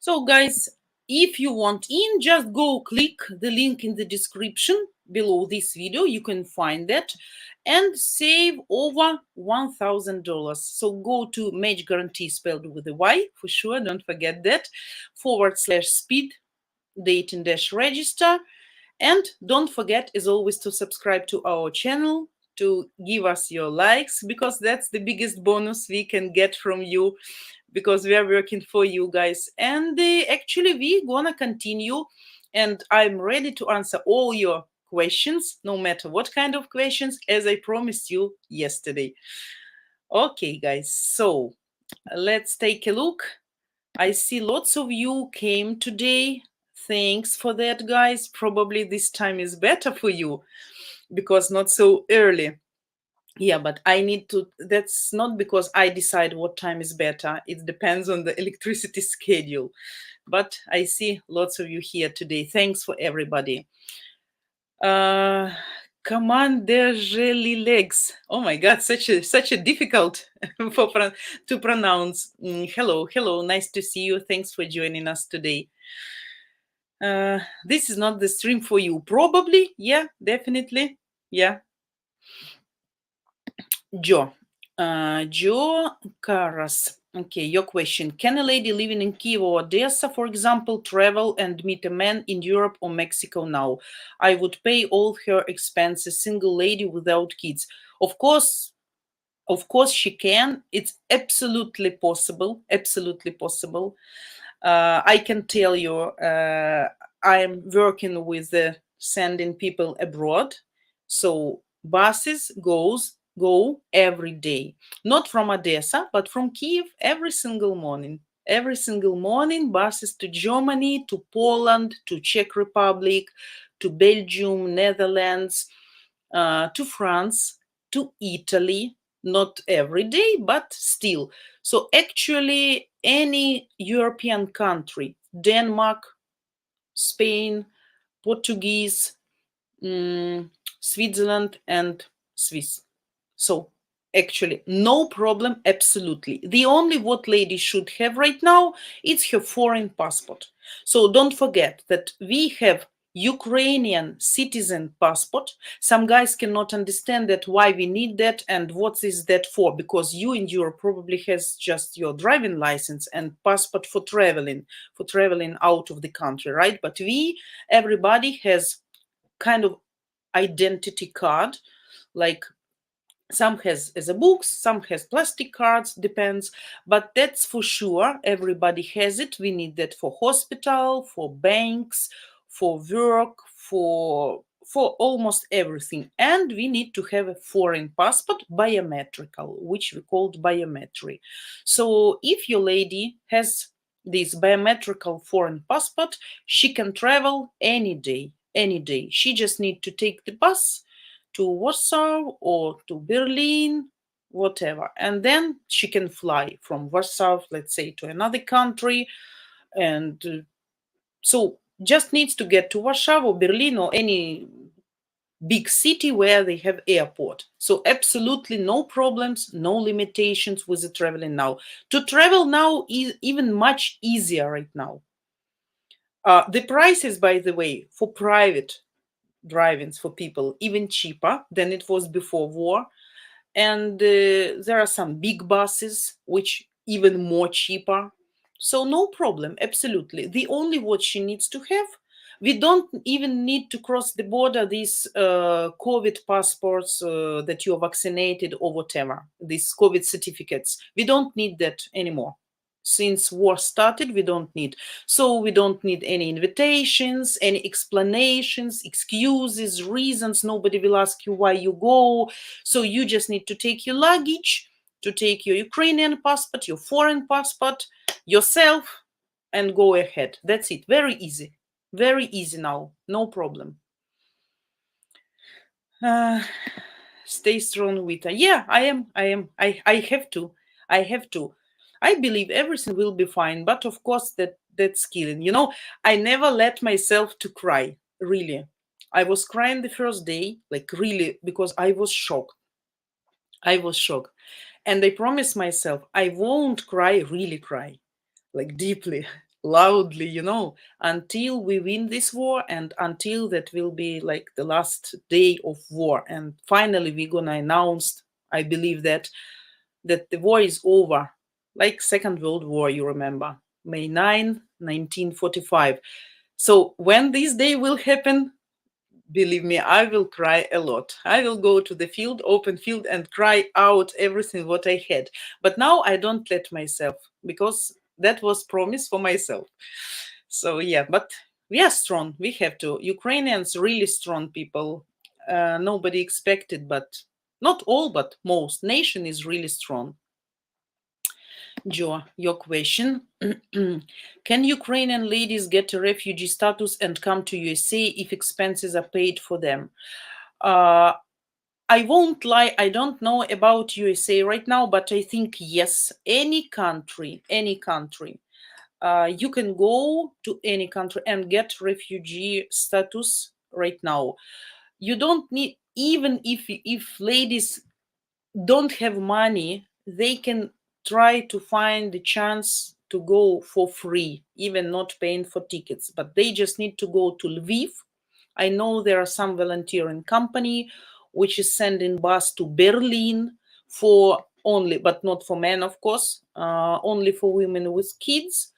So, guys, if you want in, just go click the link in the description below this video. You can find that and save over $1,000. So go to Match Guarantee, spelled with a Y for sure, don't forget that, /speed dating dash register. And don't forget, as always, to subscribe to our channel, to give us your likes, because that's the biggest bonus we can get from you, because we are working for you guys. And actually, we're gonna continue, and I'm ready to answer all your questions, no matter what kind of questions, as I promised you yesterday. Okay, guys, so let's take a look. I see lots of you came today. Thanks for that, guys. Probably this time is better for you because not so early. Yeah, but I need to, that's not because I decide what time is better. It depends on the electricity schedule. But I see lots of you here today. Thanks for everybody. Commander legs. Oh my God, such a difficult to pronounce. Hello, nice to see you. Thanks for joining us today. This is not the stream for you, probably. Yeah, definitely. Yeah. Joe Karas. Okay, your question. Can a lady living in Kiev or Odessa, for example, travel and meet a man in Europe or Mexico now? I would pay all her expenses, single lady without kids. Of course she can. It's absolutely possible. Absolutely possible. I can tell you, I'm working with sending people abroad. So buses go every day, not from Odessa, but from Kiev every single morning. Every single morning, buses to Germany, to Poland, to Czech Republic, to Belgium, Netherlands, to France, to Italy. Not every day, but still. So actually, any European country, Denmark, Spain, Portuguese, Switzerland, and Swiss. So Actually, no problem, absolutely. The only what lady should have right now, it's her foreign passport. So don't forget that we have Ukrainian citizen passport. Some guys cannot understand that why we need that and what is that for, because you in Europe probably has just your driving license and passport for traveling out of the country, right? But everybody has kind of identity card, like some has as a books, some has plastic cards, depends, but that's for sure everybody has it. We need that for hospital, for banks, for work, for almost everything. And we need to have a foreign passport, biometrical, which we called biometry. So if your lady has this biometrical foreign passport, she can travel any day, any day. She just need to take the bus to Warsaw or to Berlin, whatever. And then she can fly from Warsaw, let's say, to another country. And so just needs to get to Warsaw or Berlin or any big city where they have airport. So absolutely no problems, no limitations with the traveling now. To travel now is even much easier right now. The prices, by the way, for private drivings for people even cheaper than it was before war. And there are some big buses which even more cheaper. So no problem, absolutely. The only what she needs to have, we don't even need to cross the border these COVID passports that you're vaccinated or whatever, these COVID certificates. We don't need that anymore. Since war started, we don't need. So we don't need any invitations, any explanations, excuses, reasons. Nobody will ask you why you go. So you just need to take your luggage, to take your Ukrainian passport, your foreign passport, yourself, and go ahead. That's it. Very easy. Very easy now. No problem. Stay strong, Vita. Yeah, I am. I have to. I have to. I believe everything will be fine, but of course that's killing. I never let myself to cry, really. I was crying the first day, like really, because I was shocked. I was shocked. And I promised myself I won't cry, really cry, like deeply, loudly, until we win this war and until that will be like the last day of war. And finally we're gonna announce, I believe that the war is over. Like Second World War, you remember, May 9, 1945. So when this day will happen, believe me, I will cry a lot. I will go to the field, open field, and cry out everything what I had. But now I don't let myself, because that was promise for myself. So yeah, but we are strong. We have to. Ukrainians really strong people. Nobody expected, but not all, but most. Nation is really strong. Joe, your question. Can Ukrainian ladies get a refugee status and come to USA if expenses are paid for them? I won't lie, I don't know about USA right now, but I think yes, any country, you can go to any country and get refugee status right now. You don't need, even if ladies don't have money, they can try to find the chance to go for free, even not paying for tickets, but they just need to go to Lviv. I know there are some volunteering company which is sending bus to Berlin for only, but not for men, of course, only for women with kids,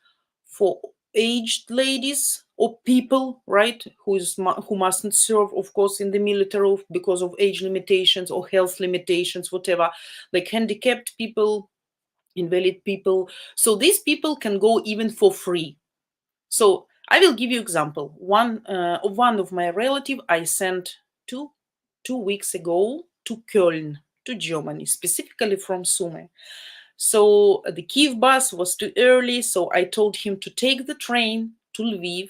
for aged ladies or people, right, who mustn't serve, of course, in the military because of age limitations or health limitations, whatever, like handicapped people, invalid people. So these people can go even for free. So I will give you example. One of my relative I sent two weeks ago to Köln, to Germany, specifically from Sumy. So the Kiev bus was too early, so I told him to take the train to Lviv.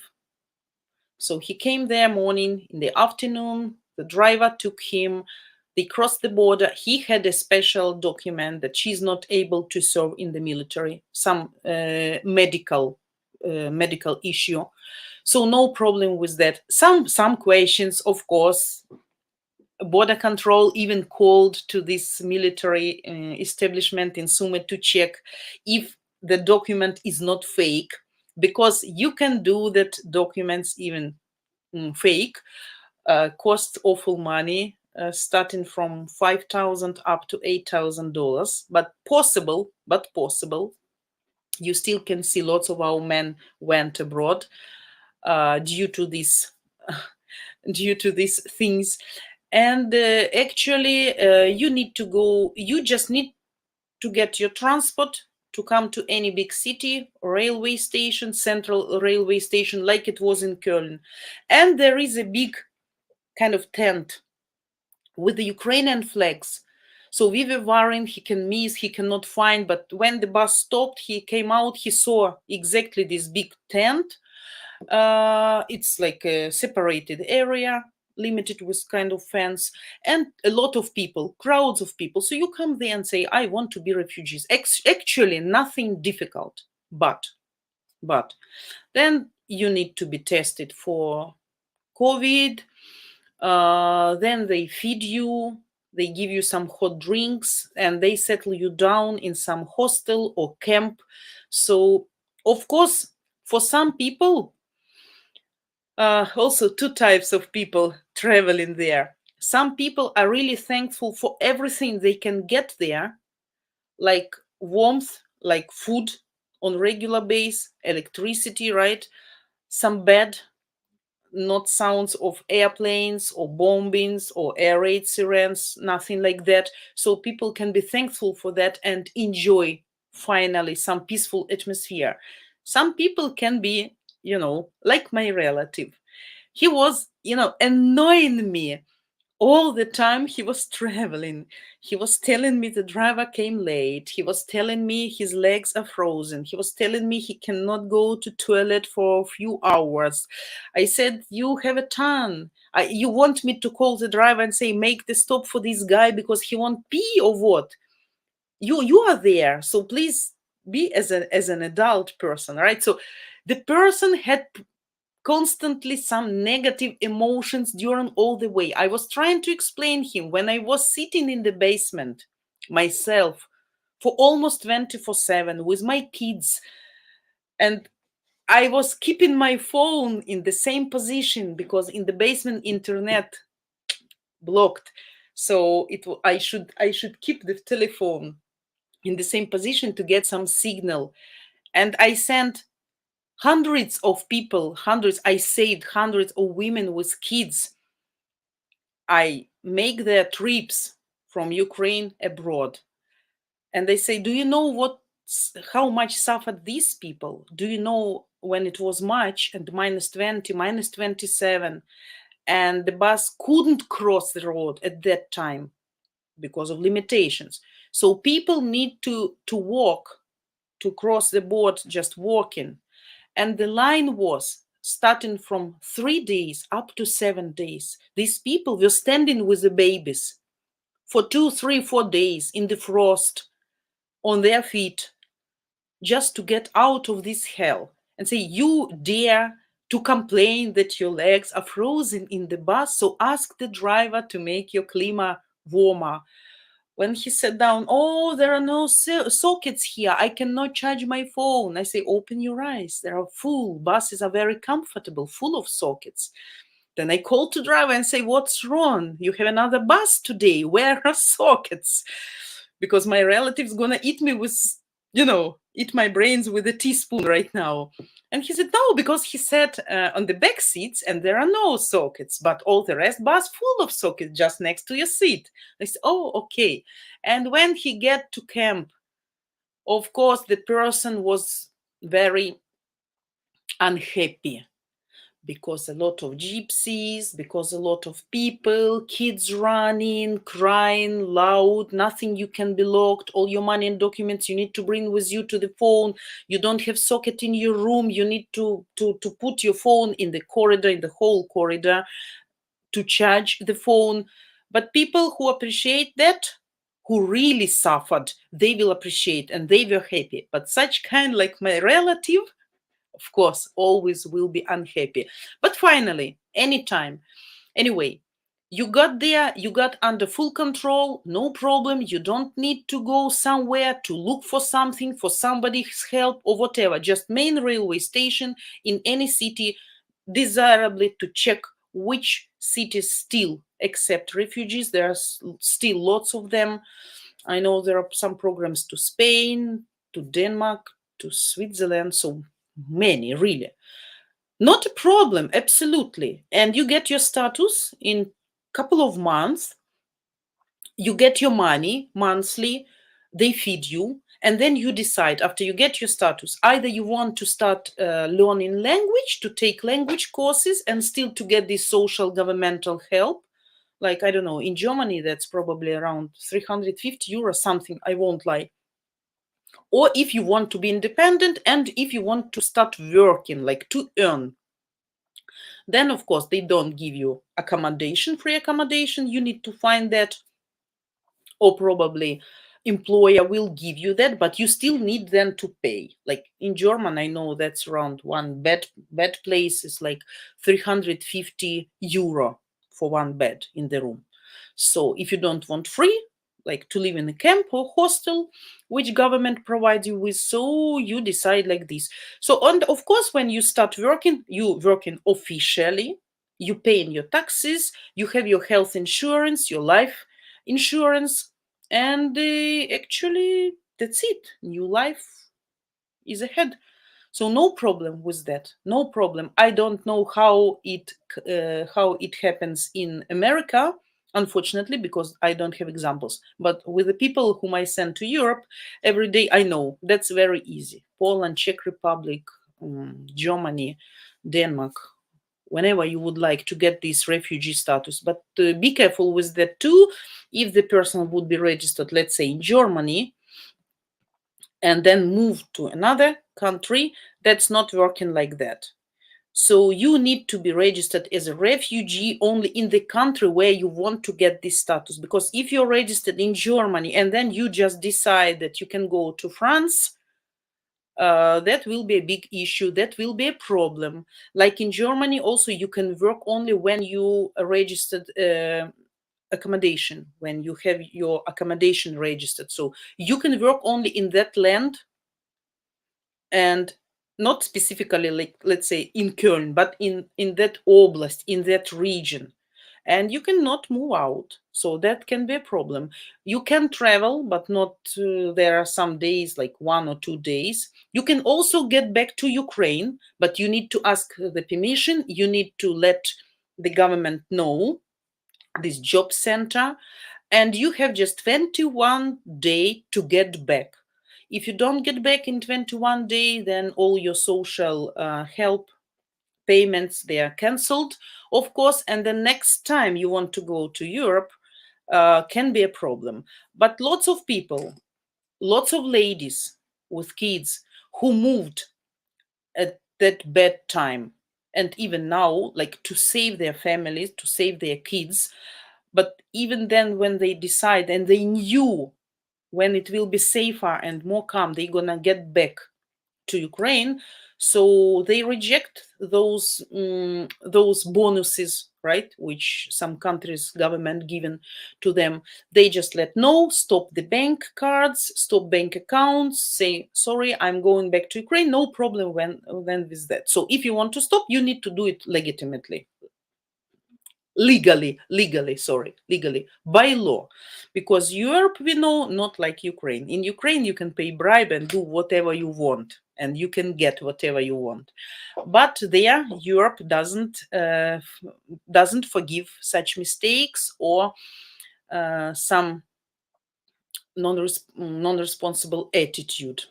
So he came there morning. In the afternoon, the driver took him. They crossed the border. He had a special document that she's not able to serve in the military, some medical issue. So no problem with that. Some questions, of course, border control even called to this military establishment in Sumy to check if the document is not fake, because you can do that documents even fake, cost awful money, starting from $5,000 up to $8,000, but possible. You still can see lots of our men went abroad due to this due to these things. And actually you need to go, you just need to get your transport to come to any big city, railway station, central railway station, like it was in Köln. And there is a big kind of tent with the Ukrainian flags. So we were worrying he can miss, he cannot find, but when the bus stopped, he came out, he saw exactly this big tent. It's like a separated area, limited with kind of fence, and a lot of people, crowds of people. So you come there and say, I want to be refugees. Actually, nothing difficult, but then you need to be tested for COVID. Then they feed you, they give you some hot drinks, and they settle you down in some hostel or camp. So, of course, for some people, also two types of people traveling there. Some people are really thankful for everything they can get there, like warmth, like food on regular base, electricity, right? Some bed, not sounds of airplanes or bombings or air raid sirens, nothing like that. So people can be thankful for that and enjoy finally some peaceful atmosphere. Some people can be, like my relative. He was, annoying me all the time he was traveling. He was telling me the driver came late. He was telling me his legs are frozen. He was telling me he cannot go to toilet for a few hours. I said, you have a ton. You want me to call the driver and say, make the stop for this guy because he won't pee or what? You are there, so please be as an adult person, right? So the person had constantly some negative emotions during all the way. I was trying to explain him when I was sitting in the basement myself for almost 24/7 with my kids, and I was keeping my phone in the same position because in the basement internet blocked. So I should keep the telephone in the same position to get some signal. And I sent hundreds of people, I saved hundreds of women with kids. I make their trips from Ukraine abroad. And they say, do you know how much suffered these people? Do you know when it was March and -20, -27, and the bus couldn't cross the road at that time because of limitations. So people need to walk to cross the border, just walking. And the line was starting from 3 days up to 7 days. These people were standing with the babies for 2, 3, 4 days in the frost on their feet just to get out of this hell. And say, you dare to complain that your legs are frozen in the bus, so ask the driver to make your klima warmer. When he sat down, oh, there are no sockets here. I cannot charge my phone. I say, open your eyes. They are full. Buses are very comfortable, full of sockets. Then I call to driver and say, what's wrong? You have another bus today. Where are sockets? Because my relative's going to eat me with, eat my brains with a teaspoon right now. And he said, no, because he sat on the back seats and there are no sockets, but all the rest bus full of sockets just next to your seat. I said, oh, okay. And when he get to camp, of course, the person was very unhappy because a lot of gypsies, because a lot of people, kids running, crying loud, nothing you can be locked, all your money and documents you need to bring with you to the phone. You don't have socket in your room. You need to put your phone in the corridor, in the whole corridor, to charge the phone. But people who appreciate that, who really suffered, they will appreciate and they were happy. But such kind like my relative, of course, always will be unhappy. But finally, anytime. Anyway, You got there, you got under full control, no problem. You don't need to go somewhere to look for something, for somebody's help or whatever. Just main railway station in any city, desirably to check which cities still accept refugees. There are still lots of them. I know there are some programs to Spain, to Denmark, to Switzerland, so many, really. Not a problem, absolutely. And you get your status in couple of months. You get your money monthly, they feed you, and then you decide after you get your status, either you want to start learning language, to take language courses and still to get this social governmental help. Like, I don't know, in Germany, that's probably around 350 euro something, I won't lie. Or if you want to be independent and if you want to start working, like to earn, then of course they don't give you accommodation, free accommodation. You need to find that, or probably employer will give you that, but you still need then to pay. Like in German, I know that's around one bed place is like 350 euro for one bed in the room. So if you don't want free, like to live in a camp or hostel, which government provides you with, so you decide like this. So, and of course, when you start working, you working officially, you paying your taxes, you have your health insurance, your life insurance, and actually that's it. New life is ahead. So no problem with that. No problem. I don't know how it happens in America, unfortunately, because I don't have examples. But with the people whom I send to Europe every day, I know that's very easy. Poland, Czech Republic, Germany, Denmark, whenever you would like to get this refugee status. But be careful with that too. If the person would be registered, let's say in Germany, and then move to another country, that's not working like that. So you need to be registered as a refugee only in the country where you want to get this status. Because if you're registered in Germany and then you just decide that you can go to France, that will be a big issue. That will be a problem. Like in Germany, also you can work only when you are registered accommodation, when you have your accommodation registered. So you can work only in that land, and not specifically, like, let's say in Köln, but in that oblast, in that region, and you cannot move out. So that can be a problem. You can travel, but not there are some days, like 1 or 2 days. You can also get back to Ukraine, but you need to ask the permission. You need to let the government know, this job center, and you have just 21 days to get back. If you don't get back in 21 days, then all your social help payments, they are cancelled, of course, and the next time you want to go to Europe can be a problem. But lots of people, lots of ladies with kids who moved at that bad time, and even now, like to save their families, to save their kids. But even then, when they decide and they knew when it will be safer and more calm, they're gonna get back to Ukraine. So they reject those bonuses, right? Which some countries' government given to them. They just let no, stop the bank cards, stop bank accounts, say sorry, I'm going back to Ukraine. No problem when with that. So if you want to stop, you need to do it legitimately, legally, by law. Because Europe, we know, not like Ukraine. In Ukraine, you can pay bribe and do whatever you want, and you can get whatever you want. But there, Europe doesn't forgive such mistakes or some non-responsible attitude,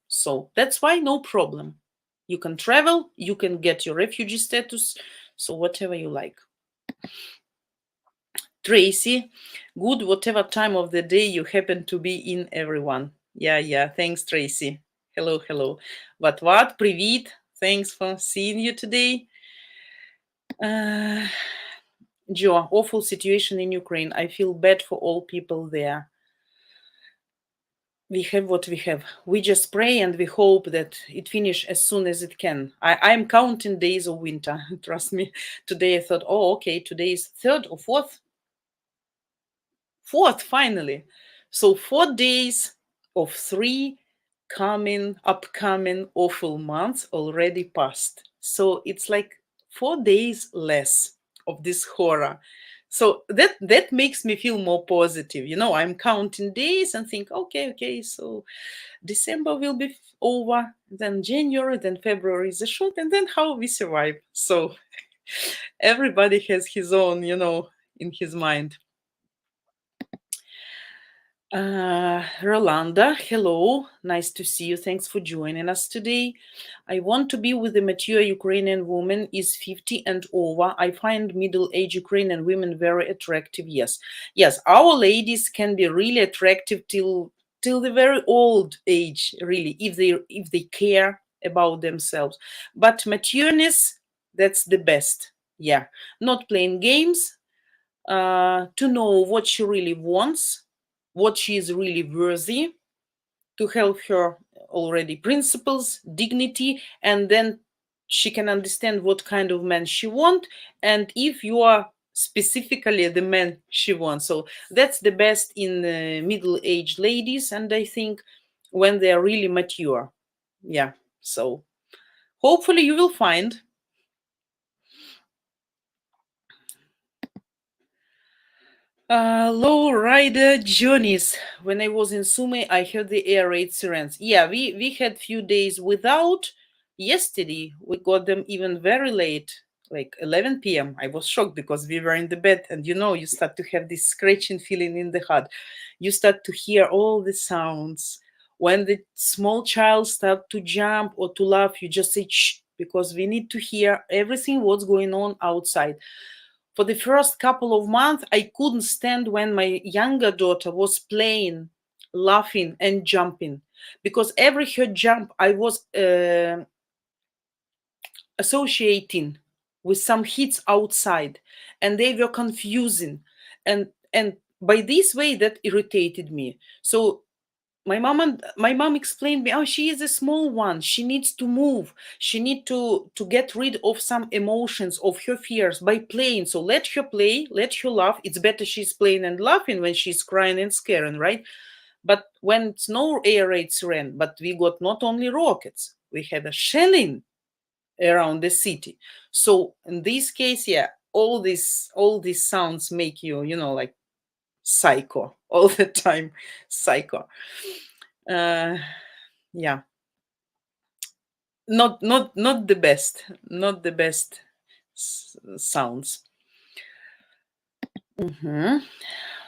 So that's why no problem. You can travel, you can get your refugee status, so whatever you like. Tracy, good whatever time of the day you happen to be in, everyone. Yeah, thanks, Tracy. Hello. What, привіт. Thanks for seeing you today. Joe, awful situation in Ukraine. I feel bad for all people there. we have what we have. We just pray and we hope that it finish as soon as it can. I'm counting days of winter. Trust me. Today I thought, oh, okay, today is third or fourth. Fourth, finally. So 4 days of three upcoming awful months already passed. So it's like 4 days less of this horror. So that makes me feel more positive. I'm counting days and think, okay, so December will be over, then January, then February is a short, and then how we survive. So everybody has his own, in his mind. Rolanda, hello. Nice to see you. Thanks for joining us today. I want to be with a mature Ukrainian woman, is 50 and over. I find middle-aged Ukrainian women very attractive. Yes. Yes, our ladies can be really attractive till the very old age, really, if they care about themselves. But matureness, that's the best. Yeah. Not playing games, to know what she really wants, what she is really worthy, to help her already principles, dignity, and then she can understand what kind of man she wants, and if you are specifically the man she wants. So that's the best in middle-aged ladies, and I think when they are really mature. Yeah, so hopefully you will find. Low rider journeys. When I was in Sumy, I heard the air raid sirens. Yeah, we had few days without. Yesterday, we got them even very late, like 11 p.m. I was shocked because we were in the bed, and you start to have this scratching feeling in the heart. You start to hear all the sounds. When the small child start to jump or to laugh, you just say shh, because we need to hear everything what's going on outside. For the first couple of months, I couldn't stand when my younger daughter was playing, laughing, and jumping, because every her jump I was associating with some hits outside, and they were confusing, and by this way that irritated me. So my mom explained me, oh, she is a small one, she needs to move, she need to get rid of some emotions of her fears by playing. So let her play, let her laugh. It's better she's playing and laughing when she's crying and scaring, right? But when it's no air raid siren, but we got not only rockets, we had a shelling around the city. So in this case, yeah, all these sounds make you, like psycho all the time. Psycho. Yeah, not the best, not the best sounds.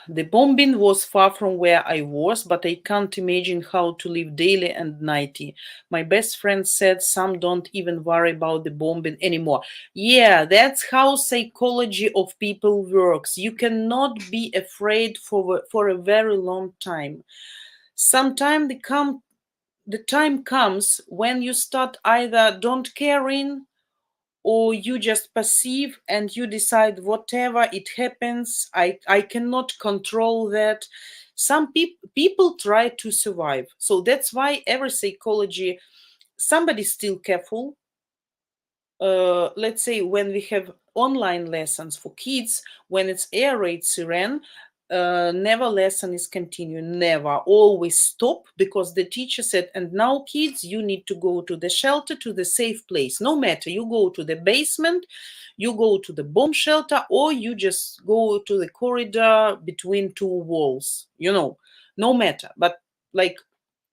The bombing was far from where I was, but I can't imagine how to live daily and nighty. My best friend said some don't even worry about the bombing anymore. Yeah, that's how psychology of people works. You cannot be afraid for a very long time. Sometime the time comes when you start either don't caring, or you just perceive and you decide whatever it happens, I cannot control that. Some people try to survive. So that's why every psychology, somebody's still careful. Let's say when we have online lessons for kids, when it's air raid siren, never lesson is continuing, never, always stop, because the teacher said, and now kids, you need to go to the shelter, to the safe place. No matter, you go to the basement, you go to the bomb shelter, or you just go to the corridor between two walls, no matter. But like,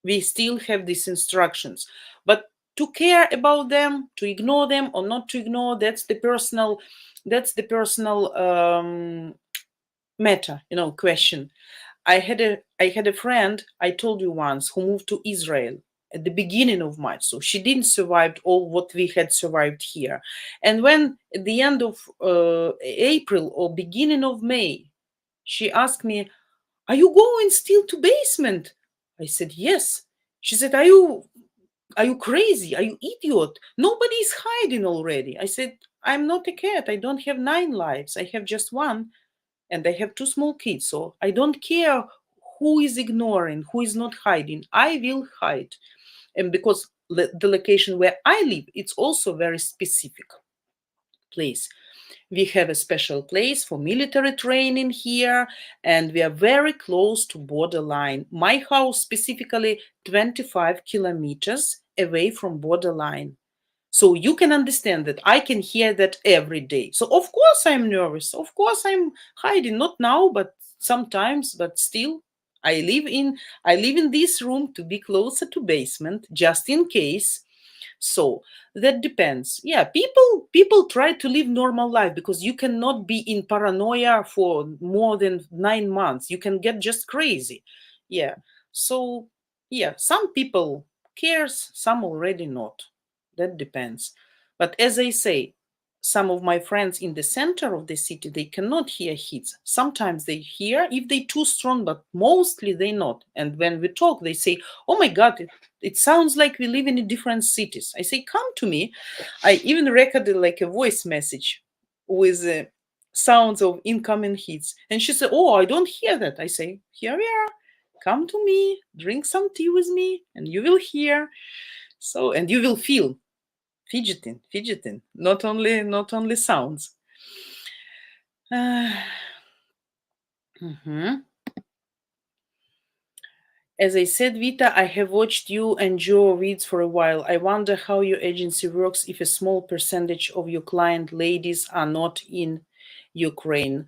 we still have these instructions. But to care about them, to ignore them or not to ignore, that's the personal matter, question. I had a friend, I told you once, who moved to Israel at the beginning of March. So she didn't survive all what we had survived here. And when at the end of April or beginning of May, she asked me, are you going still to basement? I said, yes. She said, are you crazy? Are you idiot? Nobody is hiding already. I said, I'm not a cat. I don't have 9 lives. I have just one. And I have 2 small kids. So I don't care who is ignoring, who is not hiding. I will hide. And because the location where I live, it's also very specific place. We have a special place for military training here, and we are very close to borderline. My house specifically 25 kilometers away from borderline. So you can understand that I can hear that every day. So of course I'm nervous. Of course I'm hiding, not now, but sometimes, but still I live in this room to be closer to basement just in case. So that depends. Yeah, people try to live normal life because you cannot be in paranoia for more than 9 months. You can get just crazy. Yeah. So yeah, some people cares, some already not. That depends. But as I say, some of my friends in the center of the city, they cannot hear hits. Sometimes they hear if they too strong, but mostly they not. And when we talk, they say, "Oh my God, it sounds like we live in different cities." I say, "Come to me." I even recorded like a voice message with sounds of incoming hits. And she said, "Oh, I don't hear that." I say, "Here we are. Come to me, drink some tea with me, and you will hear." So, and you will feel fidgeting, not only sounds. Mhm. As I said, Vita, I have watched you and Joe reads for a while. I wonder how your agency works if a small percentage of your client ladies are not in Ukraine.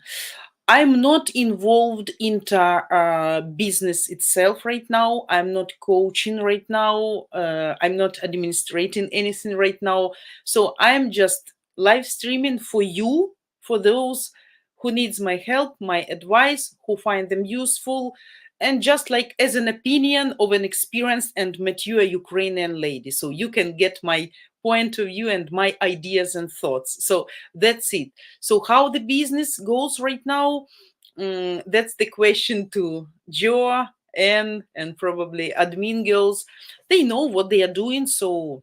I'm not involved into business itself right now. I'm not coaching right now. I'm not administrating anything right now. So I'm just live streaming for you, for those who needs my help, my advice, who find them useful, and just like as an opinion of an experienced and mature Ukrainian lady. So you can get my point of view and my ideas and thoughts. So that's it. So how the business goes right now, that's the question to Joe and probably admin girls. They know what they are doing. So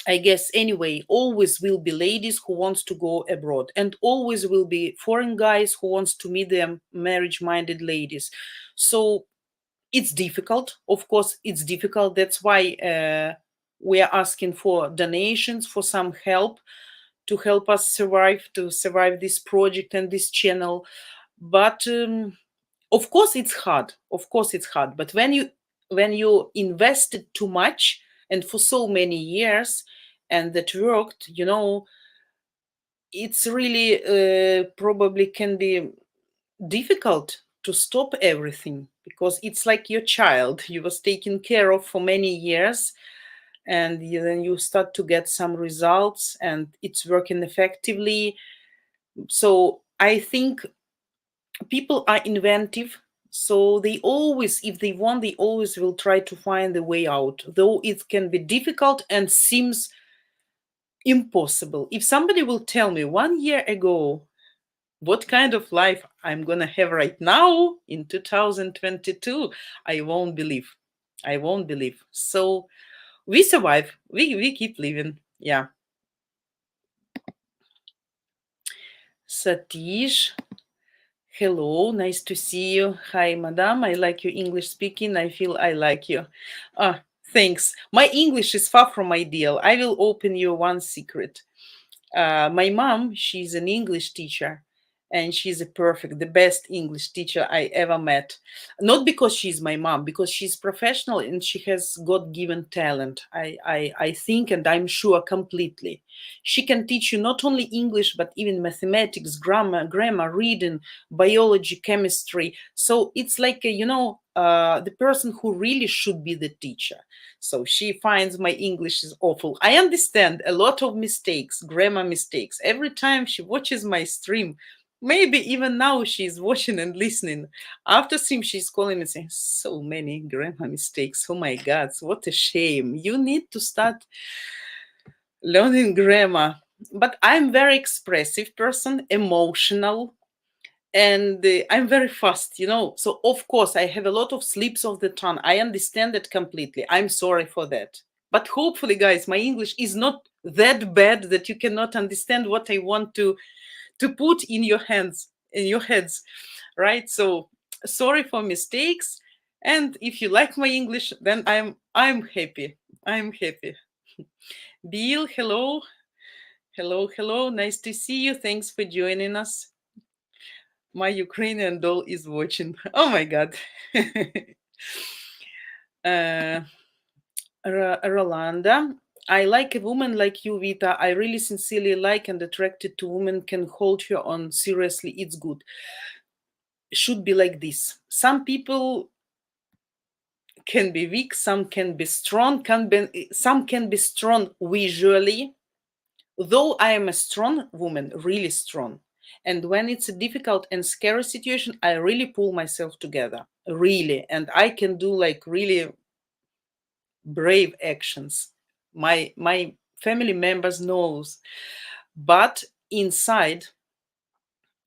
I guess anyway, always will be ladies who wants to go abroad, and always will be foreign guys who wants to meet them marriage-minded ladies. So it's difficult. Of course, it's difficult. That's why we are asking for donations, for some help to help us to survive this project and this channel. But of course, it's hard. Of course, it's hard. But when you invested too much and for so many years, and that worked, it's really probably can be difficult to stop everything, because it's like your child you was taken care of for many years, and then you start to get some results and it's working effectively. So I think people are inventive, so they always, if they want, they always will try to find a way out, though it can be difficult and seems impossible. If somebody will tell me 1 year ago what kind of life I'm going to have right now in 2022, I won't believe. I won't believe. So we survive. We keep living. Yeah. Satish, hello, nice to see you. Hi, madam. I like your English speaking. I feel I like you. Ah, thanks. My English is far from ideal. I will open you one secret. My mom, she's an English teacher, and she's the best English teacher I ever met. Not because she's my mom, because she's professional and she has God-given talent. I think, and I'm sure completely. She can teach you not only English, but even mathematics, grammar, reading, biology, chemistry. So it's like, the person who really should be the teacher. So she finds my English is awful. I understand a lot of mistakes, grammar mistakes. Every time she watches my stream, maybe even now she's watching and listening. After stream, she's calling me saying, "So many grammar mistakes. Oh my God, what a shame. You need to start learning grammar." But I'm very expressive person, emotional, and I'm very fast, so of course I have a lot of slips of the tongue. I understand that completely. I'm sorry for that, but hopefully, guys, my English is not that bad that you cannot understand what I want to put in your heads, right? So Sorry for mistakes. And if you like my English, then I'm happy. I'm happy. Bill, hello. Hello, hello. Nice to see you. Thanks for joining us. My Ukrainian doll is watching. Oh my God. uh, Rolanda, I like a woman like you, Vita. I really sincerely like and attracted to women can hold her on seriously. It's good. Should be like this. Some people can be weak, some can be strong, some can be strong visually. Though I am a strong woman, really strong. And when it's a difficult and scary situation, I really pull myself together, really. And I can do like really brave actions. My family members knows, but inside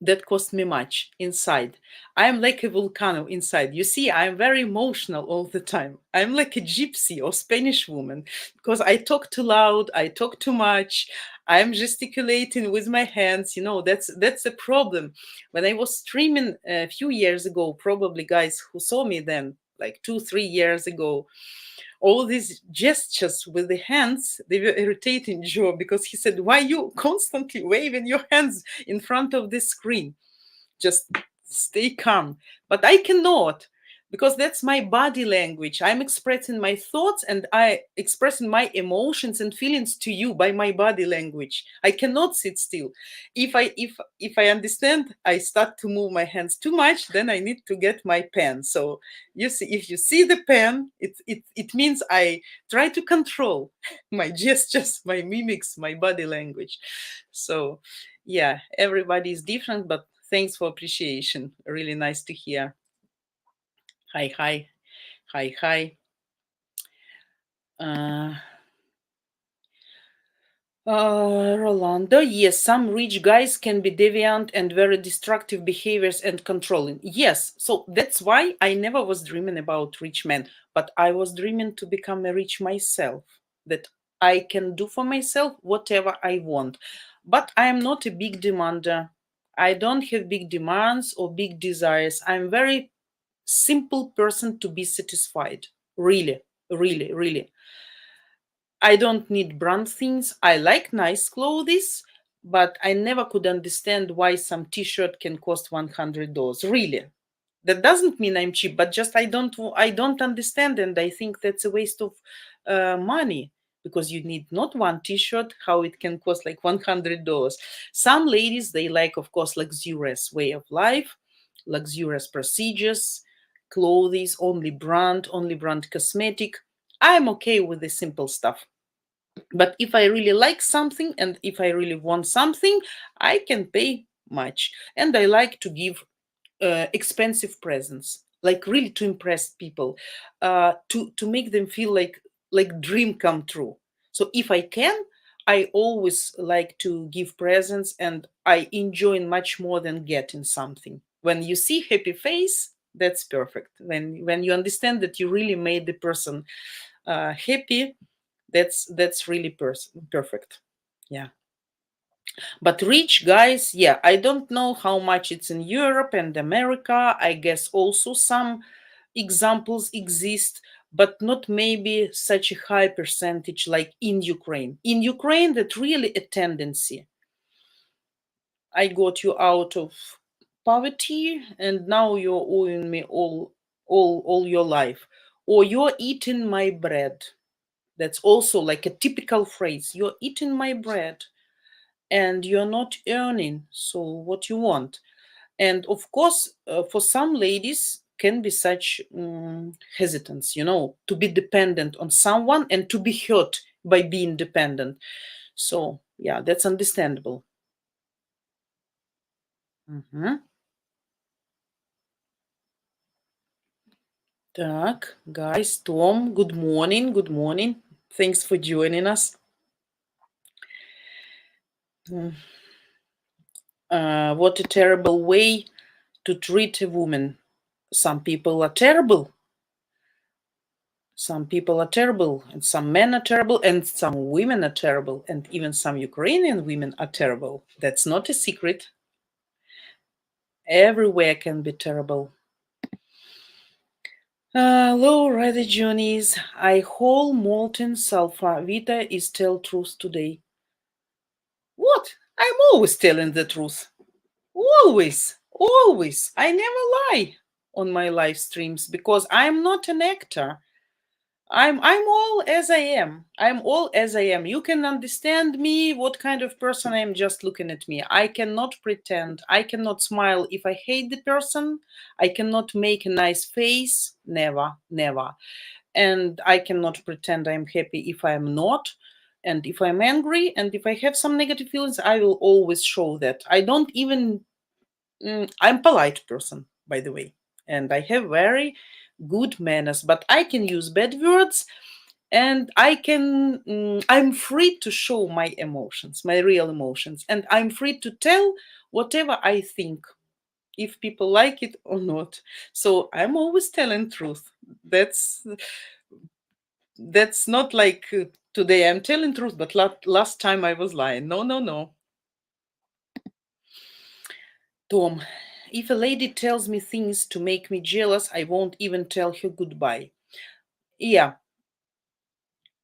that cost me much inside. I'm like a volcano inside. You see, I'm very emotional all the time. I'm like a gypsy or Spanish woman because I talk too loud, I talk too much, I'm gesticulating with my hands. You know, that's a problem. When I was streaming a few years ago, probably guys who saw me then, like 2-3 years ago, all these gestures with the hands, they were irritating Joe because he said, why you constantly waving your hands in front of the screen? Just stay calm. But I cannot, because that's my body language. I'm expressing my thoughts and I expressing my emotions and feelings to you by my body language. I cannot sit still. If I understand, I start to move my hands too much, then I need to get my pen. So you see, if you see the pen, it means I try to control my gestures, my mimics, my body language. So yeah, everybody is different, but thanks for appreciation. Really nice to hear. Hi, hi, hi, hi. Uh, Rolando, yes, some rich guys can be deviant and very destructive behaviors and controlling. Yes, so that's why I never was dreaming about rich men, but I was dreaming to become a rich myself, that I can do for myself whatever I want. But I am not a big demander. I don't have big demands or big desires. I'm very simple person to be satisfied. Really, really, really. I don't need brand things. I like nice clothes, but I never could understand why some t-shirt can cost $100. Really. That doesn't mean I'm cheap, but just I don't understand, and I think that's a waste of money because you need not one t-shirt, how it can cost like $100. Some ladies, they like, of course, luxurious way of life, luxurious procedures, clothes, only brand cosmetic. I'm okay with the simple stuff. But if I really like something and if I really want something, I can pay much. And I like to give expensive presents, like really to impress people, to make them feel like dream come true. So if I can, I always like to give presents, and I enjoy much more than getting something. When you see happy face, that's perfect. When you understand that you really made the person happy, that's really perfect. Yeah. But rich guys, yeah, I don't know how much it's in Europe and America. I guess also some examples exist, but not maybe such a high percentage like in Ukraine. In Ukraine, that's really a tendency. I got you out of poverty and now you're owing me all your life. Or you're eating my bread. That's also like a typical phrase. You're eating my bread and you're not earning, so what you want? And of course, for some ladies can be such hesitance, to be dependent on someone and to be hurt by being dependent. So yeah, that's understandable. Mhm. Так, guys, Tom, good morning, good morning. Thanks for joining us. What a terrible way to treat a woman. Some people are terrible. Some people are terrible, and some men are terrible, and some women are terrible, and even some Ukrainian women are terrible. That's not a secret. Everywhere can be terrible. Low ready Johnny's. I whole molten sulfur. Vita is tell truth today. What? I'm always telling the truth. Always. Always. I never lie on my live streams because I'm not an actor. I'm all as I am. I'm all as I am. You can understand me, what kind of person I am just looking at me. I cannot pretend. I cannot smile if I hate the person. I cannot make a nice face. Never, never. And I cannot pretend I'm happy if I'm not. And if I'm angry and if I have some negative feelings, I will always show that. I don't even I'm polite person, by the way, and I have very good manners, but I can use bad words and I'm free to show my emotions, my real emotions, and I'm free to tell whatever I think, if people like it or not. So I'm always telling truth. That's not like today I'm telling truth, but last time I was lying. No, no, no. Tom, if a lady tells me things to make me jealous, I won't even tell her goodbye. Yeah,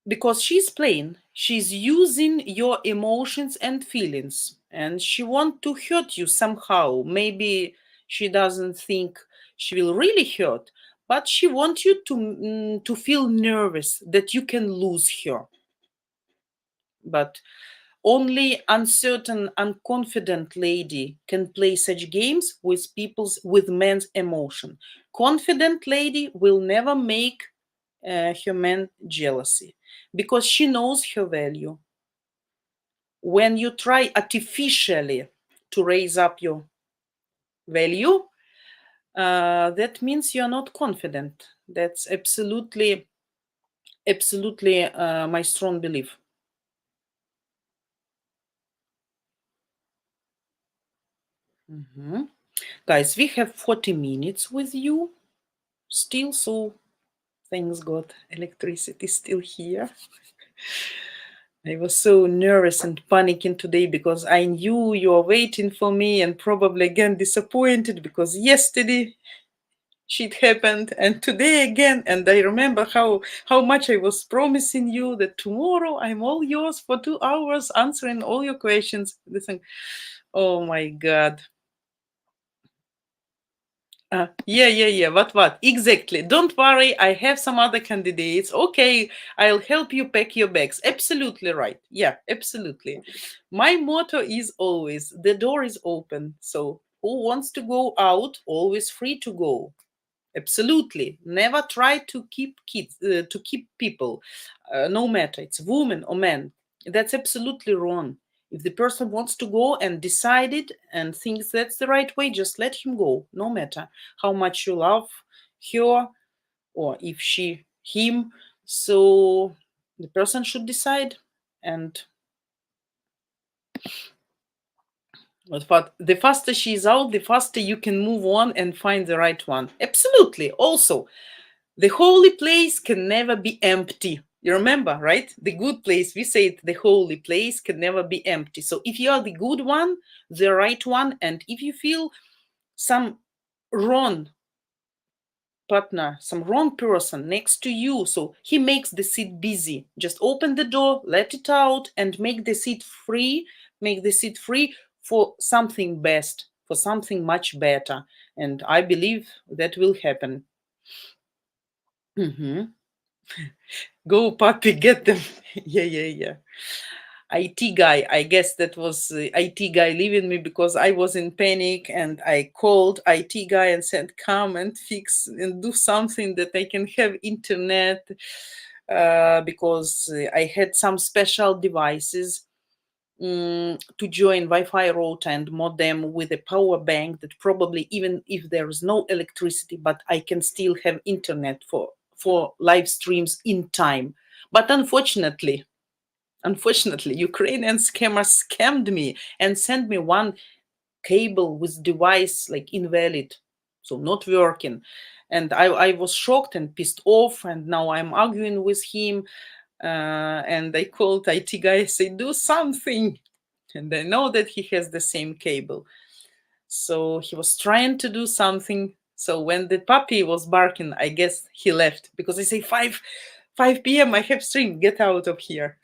because she's plain. She's using your emotions and feelings, and she wants to hurt you somehow. Maybe she doesn't think she will really hurt, but she wants you to feel nervous that you can lose her. But only uncertain, unconfident lady can play such games with men's emotion. Confident lady will never make her man jealousy because she knows her value. When you try artificially to raise up your value, that means you're not confident. That's absolutely, absolutely my strong belief. Guys, we have 40 minutes with you still, so thanks God, electricity is still here. I was so nervous and panicking today because I knew you were waiting for me and probably again disappointed because yesterday shit happened and today again. And I remember how much I was promising you that tomorrow I'm all yours for 2 hours answering all your questions. Listen, oh my God. Yeah. What? Exactly. Don't worry. I have some other candidates. Okay, I'll help you pack your bags. Absolutely right. Yeah, absolutely. My motto is always the door is open. So who wants to go out? Always free to go. Absolutely. Never try to keep kids, to keep people, no matter it's woman or man. That's absolutely wrong. If the person wants to go and decided and thinks that's the right way, just let him go, no matter how much you love her or if she, him. So the person should decide. And but the faster she's out, the faster you can move on and find the right one. Absolutely. Also, the holy place can never be empty. You remember, right? The good place, we say the holy place can never be empty. So if you are the good one, the right one, and if you feel some wrong partner, some wrong person next to you, so he makes the seat busy, just open the door, let it out, and make the seat free, for something best, for something much better. And I believe that will happen. Go, puppy, get them. Yeah. IT guy, I guess that was IT guy leaving me because I was in panic and I called IT guy and said, come and fix and do something that I can have internet because I had some special devices to join Wi-Fi router and modem with a power bank that probably even if there is no electricity, but I can still have internet for live streams in time. But unfortunately, Ukrainian scammers scammed me and sent me one cable with device like invalid, so not working. And I was shocked and pissed off, and now I'm arguing with him. And I called IT guy, say, do something. And I know that he has the same cable. So he was trying to do something, So when the puppy was barking, I guess he left because I say 5 p.m. I have stream. Get out of here.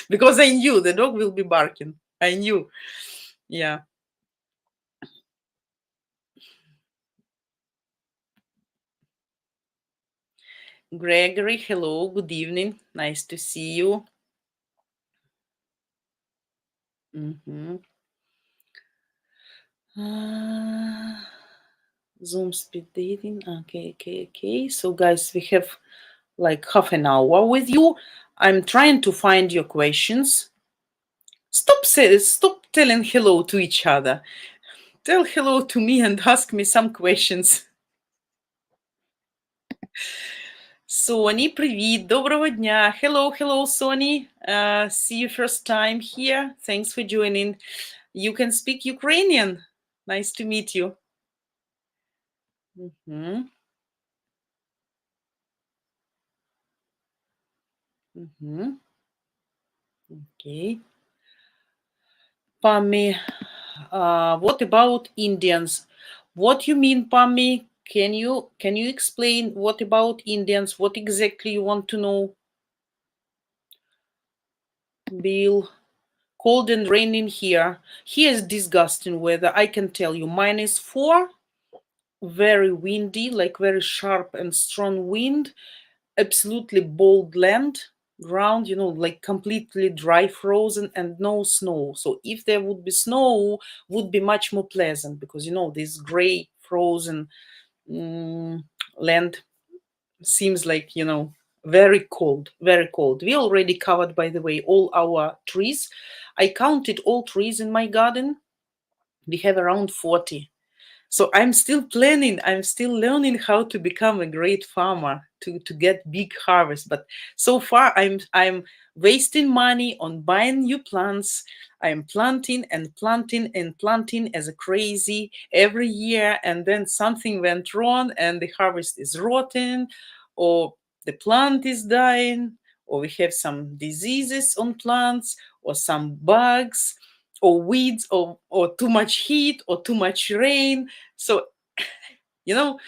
Because I knew the dog will be barking. I knew. Yeah. Gregory, hello, good evening. Nice to see you. Mhm. Zoom speed dating. Okay. So, guys, we have like half an hour with you. I'm trying to find your questions. Stop telling hello to each other. Tell hello to me and ask me some questions. Соні, привіт, доброго дня. Hello, Sony. See you first time here. Thanks for joining. You can speak Ukrainian. Nice to meet you. Mhm. Mhm. Okay. Pami, what about Indians? What you mean, Pami? Can you explain what about Indians? What exactly you want to know? Bill, cold and raining here. Here is disgusting weather. I can tell you, -4. Very windy, like very sharp and strong wind, absolutely bold land, ground, like completely dry, frozen, and no snow. So if there would be snow, would be much more pleasant because this gray frozen land seems like very cold, very cold. We already covered, by the way, all our trees. I counted all trees in my garden. We have around 40. So I'm still planning, I'm still learning how to become a great farmer, to get big harvest. But so far I'm wasting money on buying new plants. I'm planting and planting and planting as a crazy every year, and then something went wrong and the harvest is rotten, or the plant is dying, or we have some diseases on plants, or some bugs, or weeds, or too much heat, or too much rain. So, no,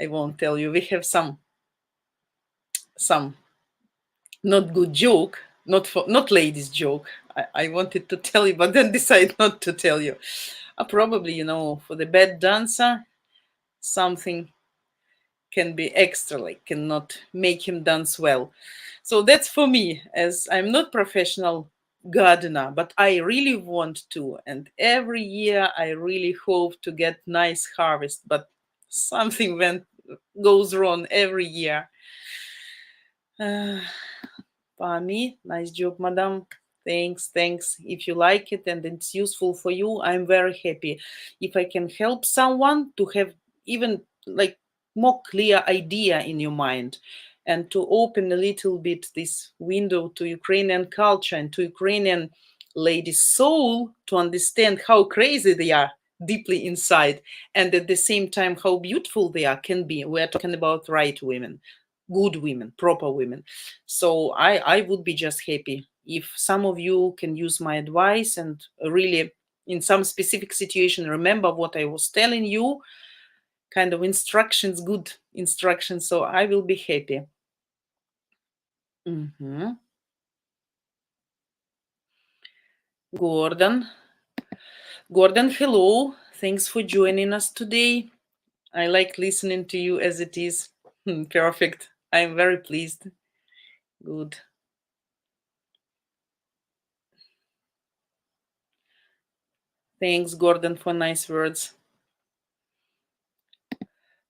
I won't tell you. We have some not good joke, not ladies joke. I wanted to tell you, but then decide not to tell you. Probably, for the bad dancer, something can be extra, like cannot make him dance well. So that's for me, as I'm not professional gardener, but I really want to. And every year I really hope to get nice harvest, but something goes wrong every year. Pami, nice job, madam. Thanks. If you like it and it's useful for you, I'm very happy. If I can help someone to have even like more clear idea in your mind and to open a little bit this window to Ukrainian culture and to Ukrainian ladies' soul to understand how crazy they are deeply inside, and at the same time how beautiful they are can be. We're talking about right women, good women, proper women. So I would be just happy if some of you can use my advice and really in some specific situation remember what I was telling you, kind of instructions, good instructions. So I will be happy. Mhm. Gordon, hello. Thanks for joining us today. I like listening to you as it is. Perfect. I'm very pleased. Good. Thanks, Gordon, for nice words.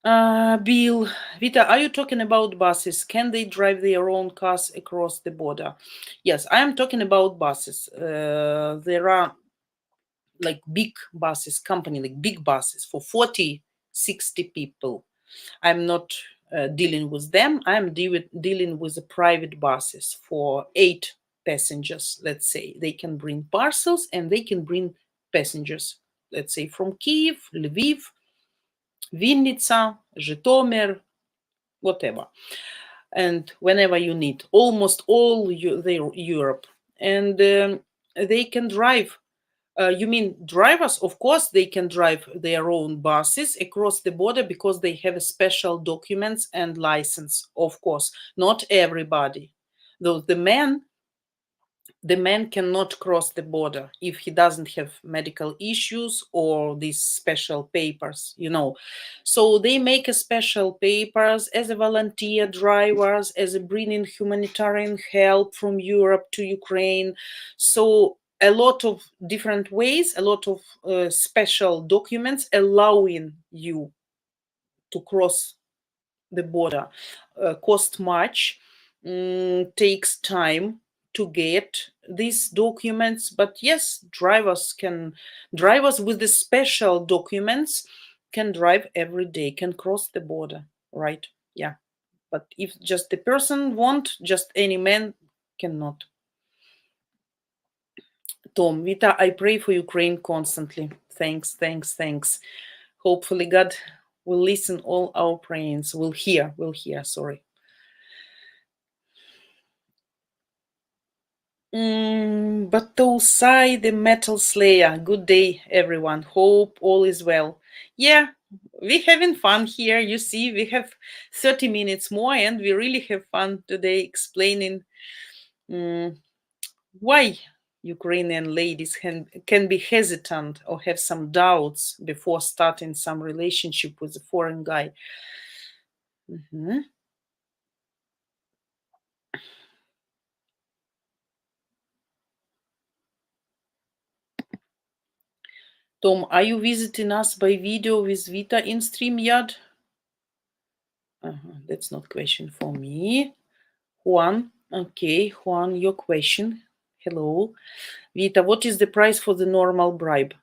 Bill, Vita, are you talking about buses? Can they drive their own cars across the border? Yes, I am talking about buses. There are like big buses, company, like big buses for 40, 60 people. I'm not dealing with them. I'm dealing with the private buses for 8 passengers, let's say. They can bring parcels and they can bring passengers, let's say from Kiev, Lviv, Vinnytsia, Zhytomyr, whatever. And whenever you need, almost all Europe. And they can drive You mean drivers? Of course, they can drive their own buses across the border because they have a special documents and license. Of course, not everybody. Though the man cannot cross the border if he doesn't have medical issues or these special papers, So they make a special papers as a volunteer drivers, as a bringing humanitarian help from Europe to Ukraine. So a lot of different ways, a lot of special documents allowing you to cross the border. Cost much, takes time to get these documents, but yes, drivers with the special documents can drive every day, can cross the border, right? Yeah, but if just the person want, just any man cannot. Tom, Vita, I pray for Ukraine constantly. Thanks. Hopefully God will listen all our prayers, will hear, sorry. But Sai, the Metal Slayer. Good day, everyone. Hope all is well. Yeah, we're having fun here. You see, we have 30 minutes more, and we really have fun today explaining why Ukrainian ladies can be hesitant or have some doubts before starting some relationship with a foreign guy. Tom, are you visiting us by video with Vita in Streamyard? That's not question for me. Juan, okay, Juan, your question. Hello. Vita, what is the price for the normal bribe?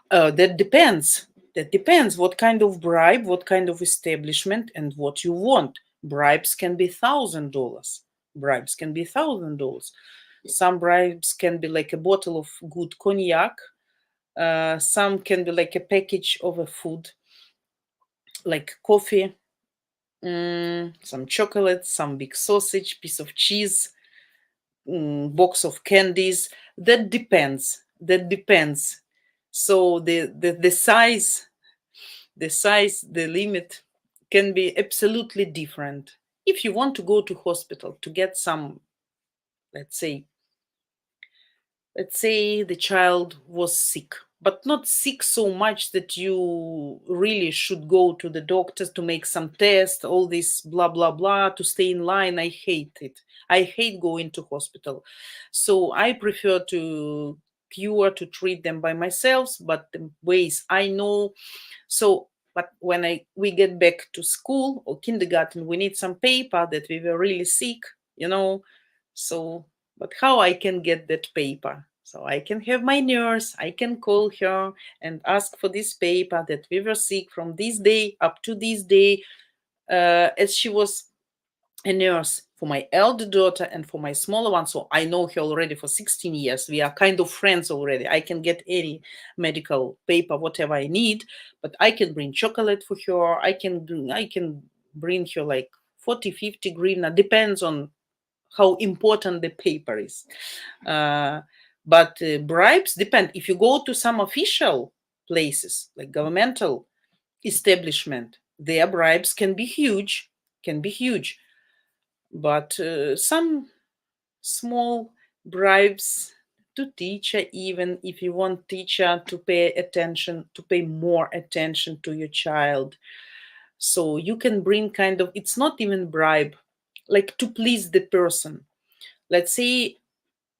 That depends. That depends what kind of bribe, what kind of establishment, and what you want. Bribes can be $1,000. Bribes can be $1,000. Some bribes can be like a bottle of good cognac. Some can be like a package of a food, like coffee, some chocolate, some big sausage, piece of cheese, box of candies. That depends. So the size, the limit can be absolutely different. If you want to go to hospital to get some, let's say the child was sick, but not sick so much that you really should go to the doctors to make some tests, all this blah blah blah, to stay in line. I hate it. I hate going to hospital. So I prefer to treat them by myself, but the ways I know. So but when we get back to school or kindergarten, we need some paper that we were really sick, so but how I can get that paper? So I can have my nurse, I can call her and ask for this paper that we were sick from this day up to this day, as she was a nurse for my elder daughter and for my smaller one. So I know her already for 16 years. We are kind of friends already. I can get any medical paper, whatever I need, but I can bring chocolate for her. I can bring her like 40, 50 hryvnia, depends on how important the paper is. But bribes depend. If you go to some official places, like governmental establishment, their bribes can be huge. But some small bribes to teacher, even if you want teacher to pay more attention to your child. So you can bring kind of, it's not even bribe, like to please the person. Let's say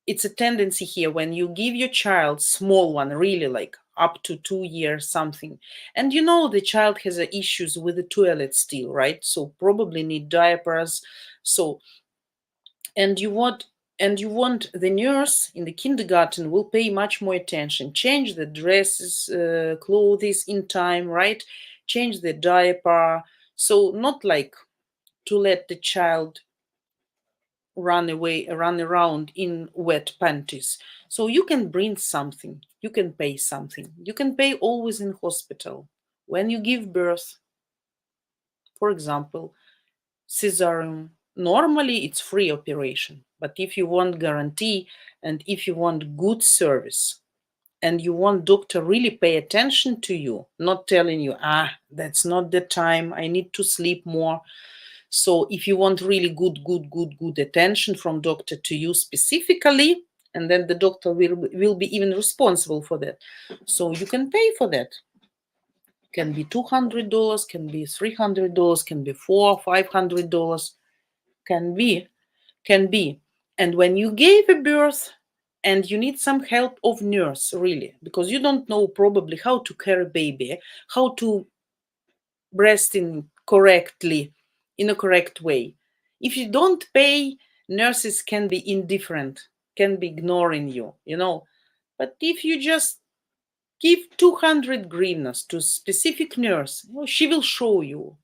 it's a tendency here when you give your child, small one, really like up to 2 years something, and the child has issues with the toilet still, right? So probably need diapers. So and you want the nurse in the kindergarten will pay much more attention, change the dresses, clothes in time, right? Change the diaper. So not like to let the child run around in wet panties. So you can bring something, you can pay something. You can pay always in hospital. When you give birth, for example, cesarean, normally it's free operation. But if you want guarantee and if you want good service, and you want doctor really pay attention to you, not telling you, that's not the time, I need to sleep more. So if you want really good attention from doctor to you specifically, and then the doctor will be even responsible for that. So you can pay for that. Can be $200, can be $300, can be $400-$500, can be. And when you gave a birth and you need some help of nurse, really, because you don't know probably how to carry baby, how to breasting correctly, in a correct way. If you don't pay, nurses can be indifferent, can be ignoring you, you know. But if you just give 200 hryvnias to specific nurse, she will show you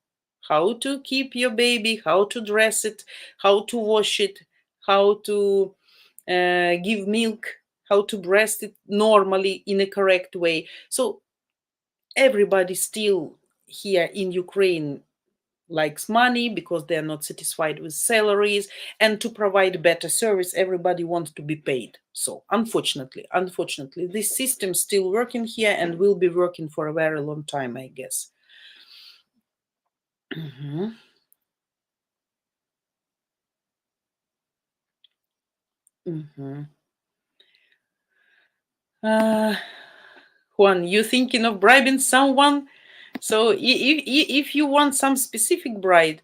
how to keep your baby, how to dress it, how to wash it, how to give milk, how to breast it normally in a correct way. So everybody still here in Ukraine likes money because they're not satisfied with salaries, and to provide better service everybody wants to be paid. So unfortunately this system still working here and will be working for a very long time, I guess. Juan, you thinking of bribing someone? So if you want some specific bride,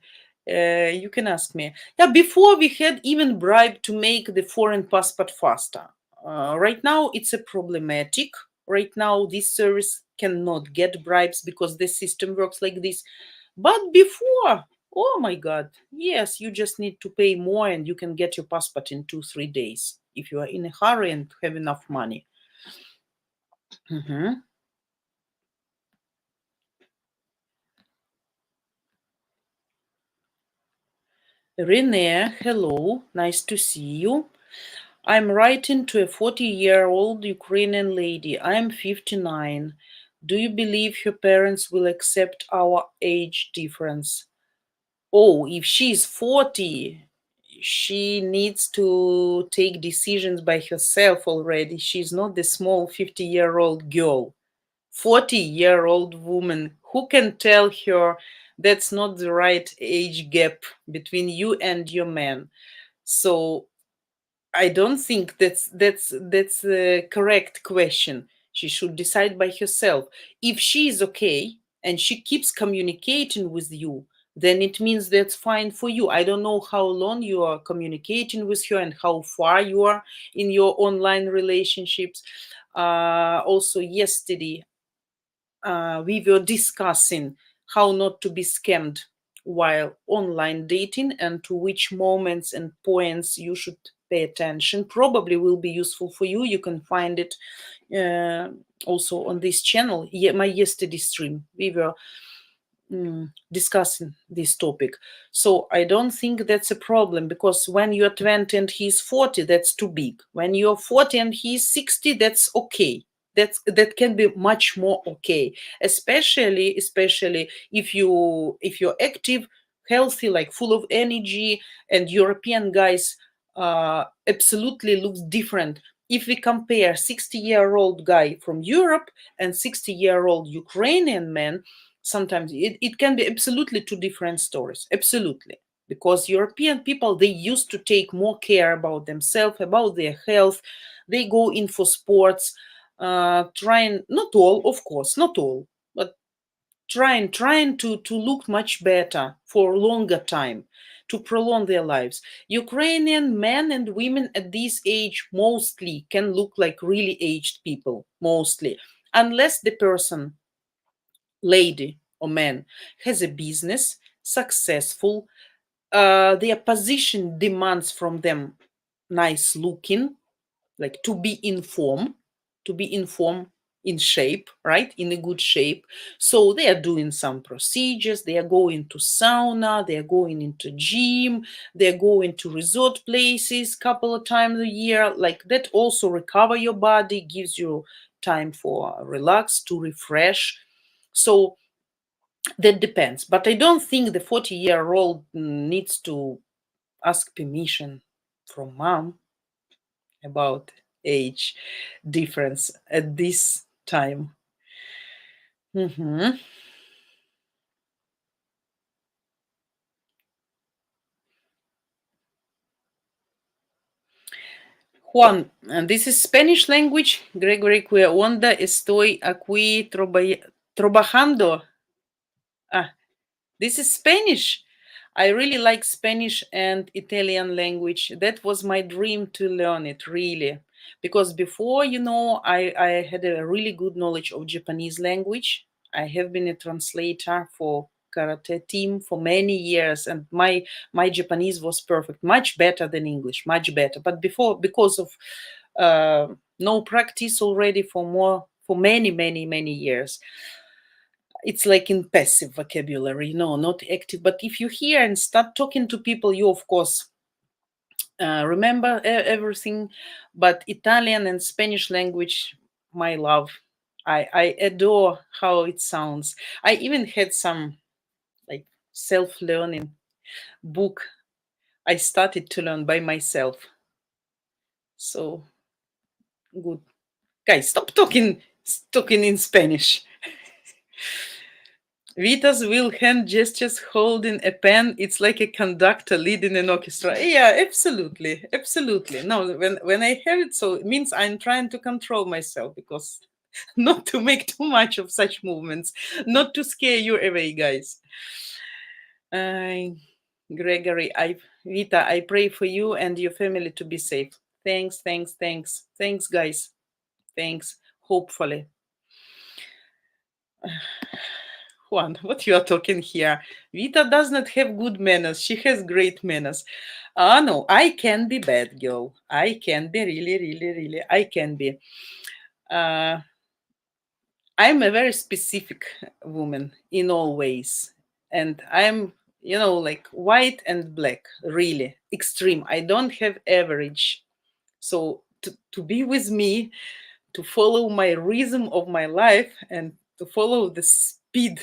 you can ask me. Yeah, before we had even bribe to make the foreign passport faster. Right now it's a problematic. Right now this service cannot get bribes because the system works like this. But before, oh my God, yes, you just need to pay more and you can get your passport in 2-3 days if you are in a hurry and have enough money. Renee, hello, nice to see you. I'm writing to a 40-year-old Ukrainian lady. I'm 59. Do you believe her parents will accept our age difference? Oh, if she's 40, she needs to take decisions by herself already. She's not the small 50-year-old girl. 40-year-old woman, who can tell her that's not the right age gap between you and your man? So I don't think that's a correct question. She should decide by herself. If she is okay and she keeps communicating with you, then it means that's fine for you. I don't know how long you are communicating with her and how far you are in your online relationships. Also, yesterday we were discussing how not to be scammed while online dating and to which moments and points you should pay attention. Probably will be useful for you. You can find it also on this channel. My yesterday stream, we were discussing this topic. So I don't think that's a problem, because when you're 20 and he's 40, that's too big. When you're 40 and he's 60, that's okay. That can be much more okay, especially if you're active, healthy, like full of energy. And European guys absolutely looks different. If we compare 60-year-old guy from Europe and 60-year-old Ukrainian man, sometimes it can be absolutely two different stories. Absolutely. Because European people, they used to take more care about themselves, about their health. They go in for sports, trying, not all, of course, not all, but trying to look much better for a longer time, to prolong their lives. Ukrainian men and women at this age mostly can look like really aged people, mostly, unless the person, lady or man, has a business, successful, their position demands from them nice looking, like to be informed, in shape, right? In a good shape. So they are doing some procedures, they are going to sauna, they are going into gym, they're going to resort places couple of times a year. Like that also recover your body, gives you time for relax, to refresh. So that depends. But I don't think the 40-year-old needs to ask permission from mom about age difference at this time. Mhm. Juan, and this is Spanish language. Gregory, que onda estoy aquí trabajando. Ah, this is Spanish. I really like Spanish and Italian language. That was my dream to learn it, really. Because before, I had a really good knowledge of Japanese language. I have been a translator for karate team for many years, and my Japanese was perfect, much better than English, much better. But before, because of no practice already for many years, it's like in passive vocabulary, no, not active. But if you hear and start talking to people, you of course remember everything. But Italian and Spanish language, my love, I adore how it sounds. I even had some like self-learning book I started to learn by myself. So good. Guys, stop talking in Spanish. Vita's will hand gestures holding a pen. It's like a conductor leading an orchestra. Yeah, absolutely. Absolutely. No, when I have it, so it means I'm trying to control myself, because not to make too much of such movements, not to scare you away, guys. Gregory, Vita, I pray for you and your family to be safe. Thanks, guys. Thanks. Hopefully. Juan, what you are talking here? Vita does not have good manners. She has great manners. No, I can be bad, girl. I can be really, I can be. I'm a very specific woman in all ways. And I'm, like white and black, really extreme. I don't have average. So to be with me, to follow my rhythm of my life, and to follow the speed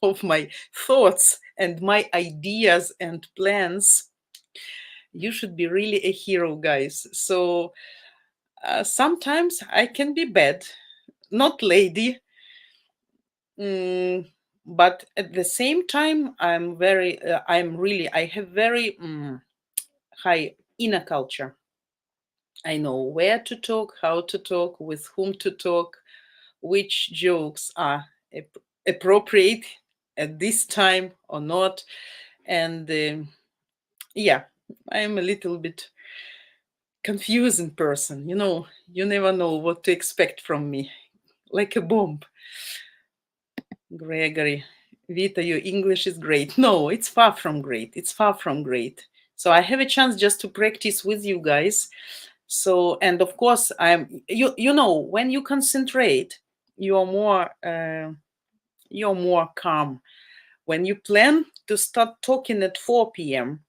of my thoughts and my ideas and plans, you should be really a hero, guys. So sometimes I can be bad, not lady, but at the same time I have very high inner culture. I know where to talk, how to talk, with whom to talk, which jokes are appropriate at this time or not. And yeah, I'm a little bit confusing person. You never know what to expect from me, like a bomb. Gregory, Vita, your English is great. No, it's far from great. It's far from great. So I have a chance just to practice with you guys. So, and of course, when you concentrate, you're more calm. When you plan to start talking at 4 p.m.,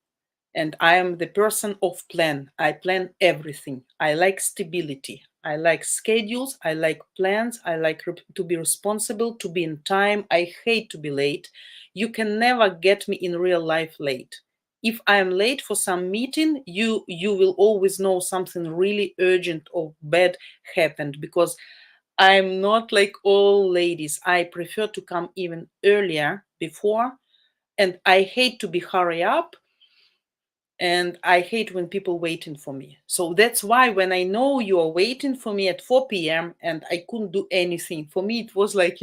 and I am the person of plan. I plan everything. I like stability. I like schedules. I like plans. I like to be responsible, to be in time. I hate to be late. You can never get me in real life late. If I am late for some meeting, you will always know something really urgent or bad happened, because I'm not like all ladies. I prefer to come even earlier before, and I hate to be hurry up, and I hate when people waiting for me. So that's why when I know you are waiting for me at 4 p.m. and I couldn't do anything, for me it was like,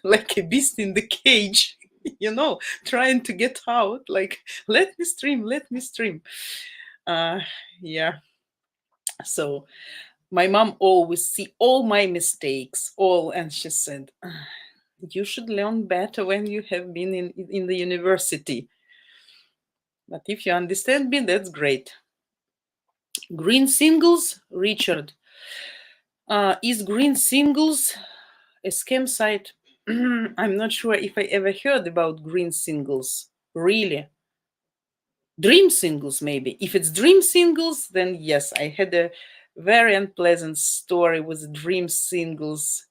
like a beast in the cage, trying to get out, like, let me stream. Yeah. So my mom always see all my mistakes, and she said, you should learn better when you have been in the university. But if you understand me, that's great. Green Singles, Richard. Is Green Singles a scam site? I'm not sure if I ever heard about Green Singles. Really? Dream Singles, maybe. If it's Dream Singles, then yes, I had a very unpleasant story with Dream Singles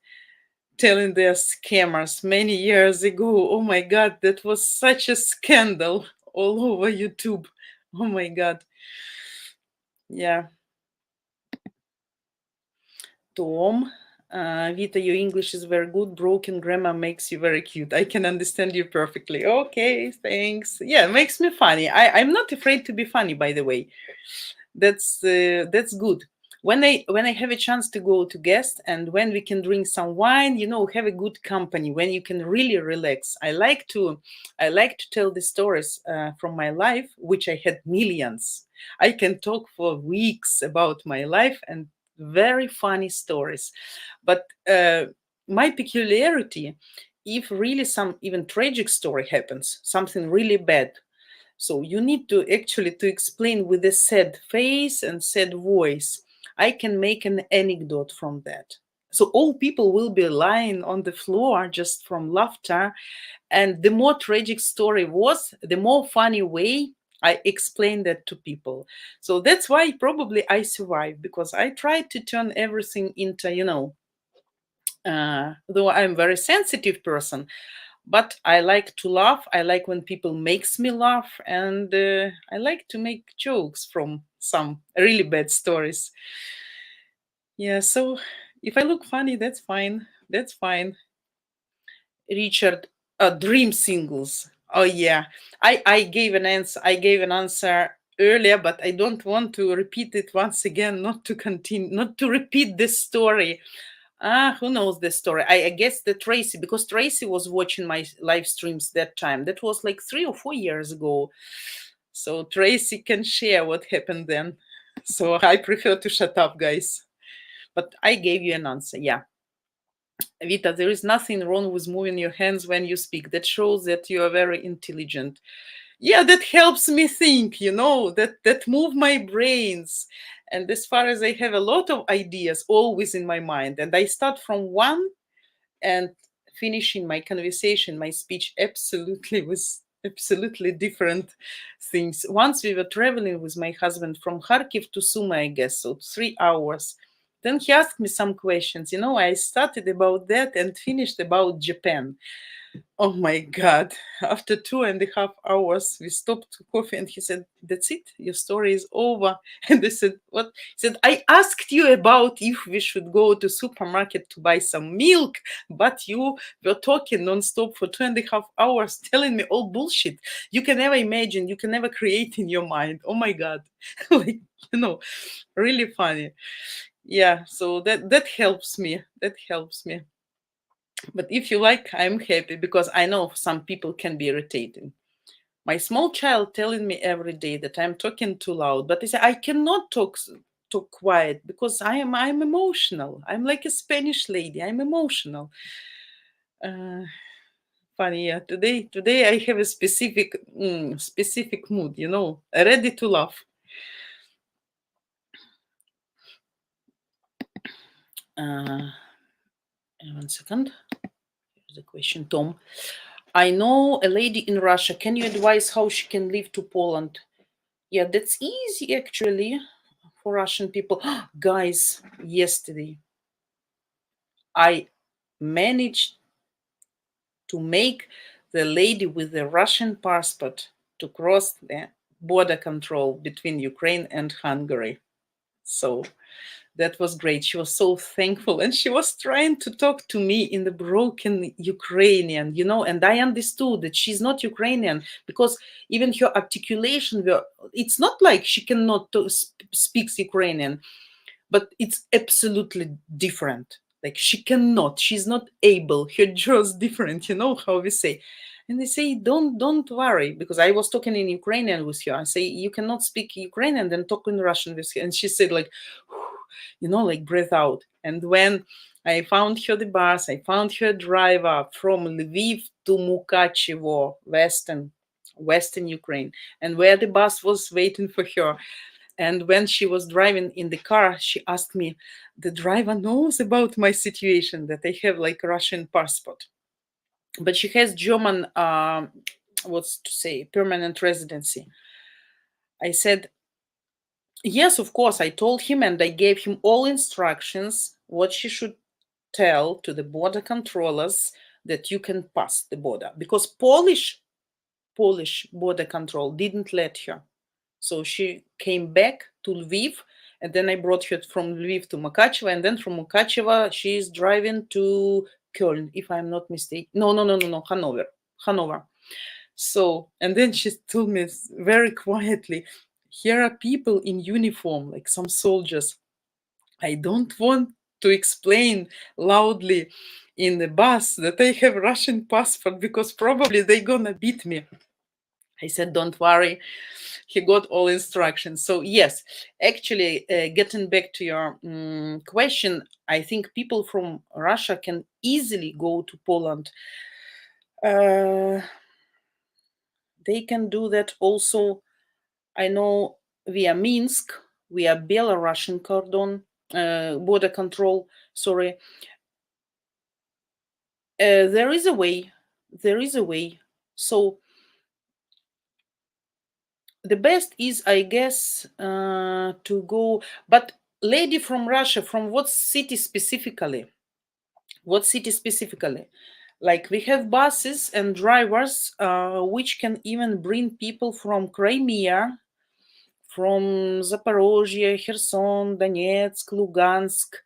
telling their scammers many years ago. Oh my God, that was such a scandal all over YouTube. Oh my God. Yeah. Tom, Vita, your English is very good. Broken grammar makes you very cute. I can understand you perfectly. Okay, thanks. Yeah, it makes me funny. I'm not afraid to be funny, by the way. That's good. When I have a chance to go to guest and when we can drink some wine, have a good company, when you can really relax. I like to tell the stories from my life, which I had millions. I can talk for weeks about my life and very funny stories. But my peculiarity, if really some even tragic story happens, something really bad, so you need to actually to explain with a sad face and sad voice. I can make an anecdote from that. So all people will be lying on the floor just from laughter. And the more tragic story was, the more funny way I explained that to people. So that's why probably I survived, because I tried to turn everything into, though I'm a very sensitive person, but I like to laugh. I like when people makes me laugh, and I like to make jokes from some really bad stories. Yeah, so if I look funny, that's fine. That's fine. Richard, dream singles. Oh yeah, I gave an answer. I gave an answer earlier, but I don't want to repeat it once again. Not to continue, not to repeat this story. Who knows the story? I guess that Tracy, because Tracy was watching my live streams that time. That was like 3 or 4 years ago. So Tracy can share what happened then. So I prefer to shut up, guys. But I gave you an answer. Yeah. Vita, there is nothing wrong with moving your hands when you speak. That shows that you are very intelligent. Yeah, that helps me think, that move my brains. And as far as I have a lot of ideas always in my mind, and I start from one and finishing my conversation, my speech absolutely with absolutely different things. Once we were traveling with my husband from Kharkiv to Sumy, I guess, so 3 hours. Then he asked me some questions. I started about that and finished about Japan. Oh my God. After 2.5 hours, we stopped to coffee and he said, "That's it. Your story is over." And I said, "What?" He said, "I asked you about if we should go to supermarket to buy some milk, but you were talking nonstop for 2.5 hours, telling me all bullshit. You can never imagine, you can never create in your mind." Oh my God. Like, really funny. Yeah, so that helps me. That helps me. But if you like, I'm happy because I know some people can be irritating. My small child telling me every day that I'm talking too loud, but I say I cannot talk quiet because I'm emotional. I'm like a Spanish lady. I'm emotional. Uh, Funny, yeah. Today I have a specific mood. Ready to laugh. Uh, 1 second. Here's the question, Tom. I know a lady in Russia. Can you advise how she can leave to Poland? Yeah, that's easy actually for Russian people. Guys, yesterday I managed to make the lady with the Russian passport to cross the border control between Ukraine and Hungary. So that was great. She was so thankful. And she was trying to talk to me in the broken Ukrainian, and I understood that she's not Ukrainian because even her articulation, it's not like she cannot speaks Ukrainian, but it's absolutely different. Like she's not able, her jaw's different, how we say. And they say, don't worry, because I was talking in Ukrainian with her. I say, you cannot speak Ukrainian, then talk in Russian with her. And she said like, like breathe out. And when I found her the bus, I found her driver from Lviv to Mukachevo, Western Ukraine, and where the bus was waiting for her. And when she was driving in the car, she asked me, the driver knows about my situation, that I have like Russian passport, but she has German, permanent residency. I said, yes, of course. I told him and I gave him all instructions what she should tell to the border controllers that you can pass the border, because Polish border control didn't let her. So she came back to Lviv And then I brought her from Lviv to Mukachevo, and then from Mukachevo she's driving to Köln, if I'm not mistaken. No, Hanover. So, and then she told me very quietly, here are people in uniform, like some soldiers. I don't want to explain loudly in the bus that I have Russian passport because probably they're gonna beat me. I said, don't worry. He got all instructions. So yes, actually, getting back to your question, I think people from Russia can easily go to Poland. They can do that also, I know, via Minsk, via Belarusian cordon, border control, sorry. There is a way. So the best is, I guess, to go. But lady from Russia, from what city specifically? Like, we have buses and drivers which can even bring people from Crimea, from Zaporozhye, Kherson, Donetsk, Lugansk,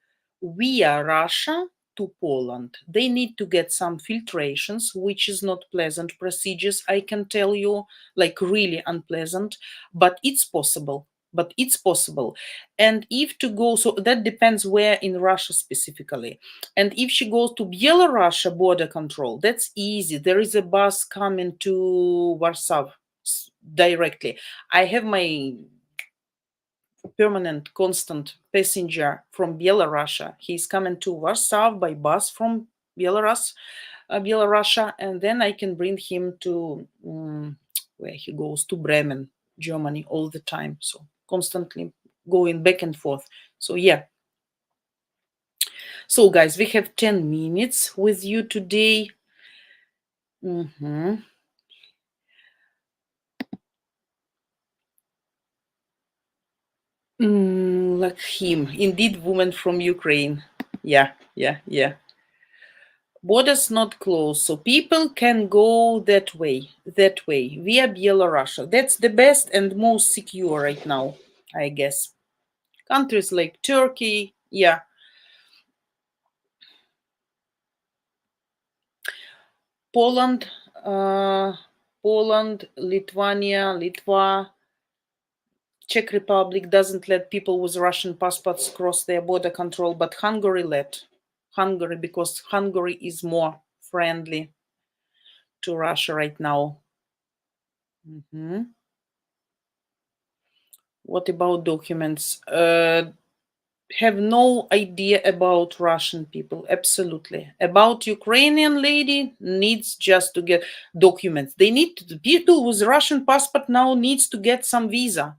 via Russia to Poland. They need to get some filtrations, which is not pleasant procedures, I can tell you, like really unpleasant, but it's possible. And if to go, so that depends where in Russia specifically. And if she goes to Belarus border control, that's easy. There is a bus coming to Warsaw directly. I have my permanent constant passenger from Belarus. He's coming to Warsaw by bus from Belarus, and then I can bring him to where he goes, to Bremen, Germany, all the time. So constantly going back and forth. So yeah. So guys, we have 10 minutes with you today. Like him, indeed, woman from Ukraine. Yeah. Borders not closed, so people can go that way, via Belarus. That's the best and most secure right now, I guess. Countries like Turkey, yeah. Poland, Lithuania, Litva, Czech Republic doesn't let people with Russian passports cross their border control, but Hungary let. Hungary, because Hungary is more friendly to Russia right now. What about documents? Have no idea about Russian people. Absolutely. About Ukrainian lady, needs just to get documents. They need to, people with Russian passport now needs to get some visa.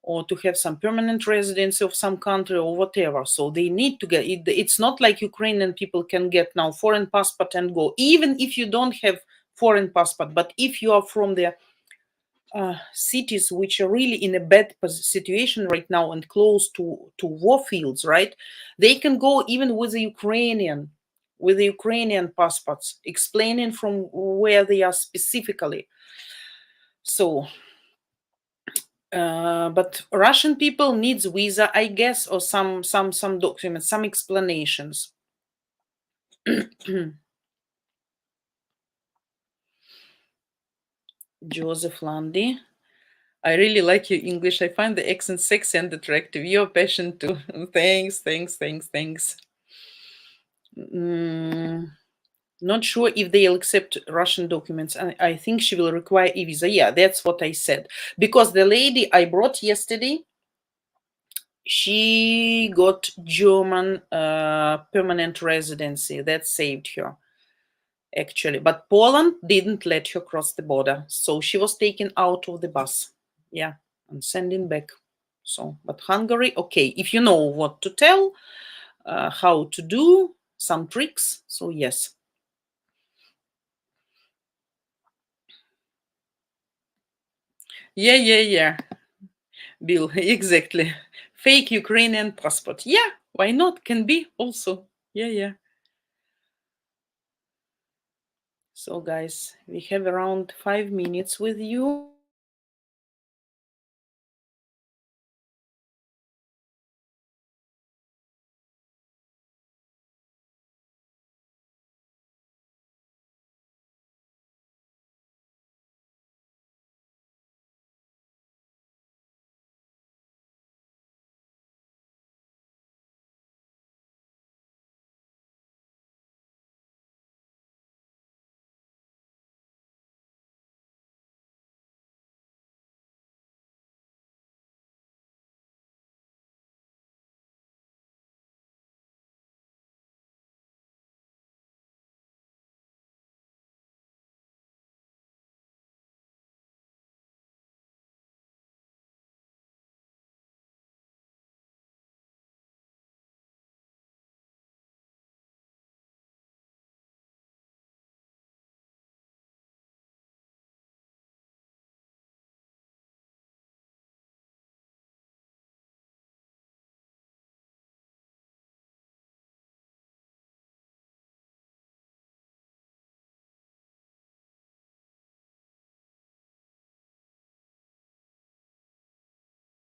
Or to have some permanent residency of some country or whatever. So they need to get it. It's not like Ukrainian people can get now foreign passport and go, even if you don't have foreign passport. But if you are from the cities which are really in a bad situation right now and close to war fields, right? They can go even with the Ukrainian passports, explaining from where they are specifically. So, but Russian people needs visa, I guess, or some documents, some explanations. Joseph Landy. I really like your English. I find the accent sexy and attractive. Your passion too. Thanks. Not sure if they'll accept Russian documents. I think she will require a visa. Yeah, that's what I said. Because the lady I brought yesterday, she got German permanent residency. That saved her, actually. But Poland didn't let her cross the border. So she was taken out of the bus. Yeah, and sending back. So, but Hungary, okay. If you know what to tell, how to do, some tricks. So yes. Yeah. Bill, exactly. Fake Ukrainian passport. Yeah, why not? Can be also. Yeah. So guys, we have around 5 minutes with you.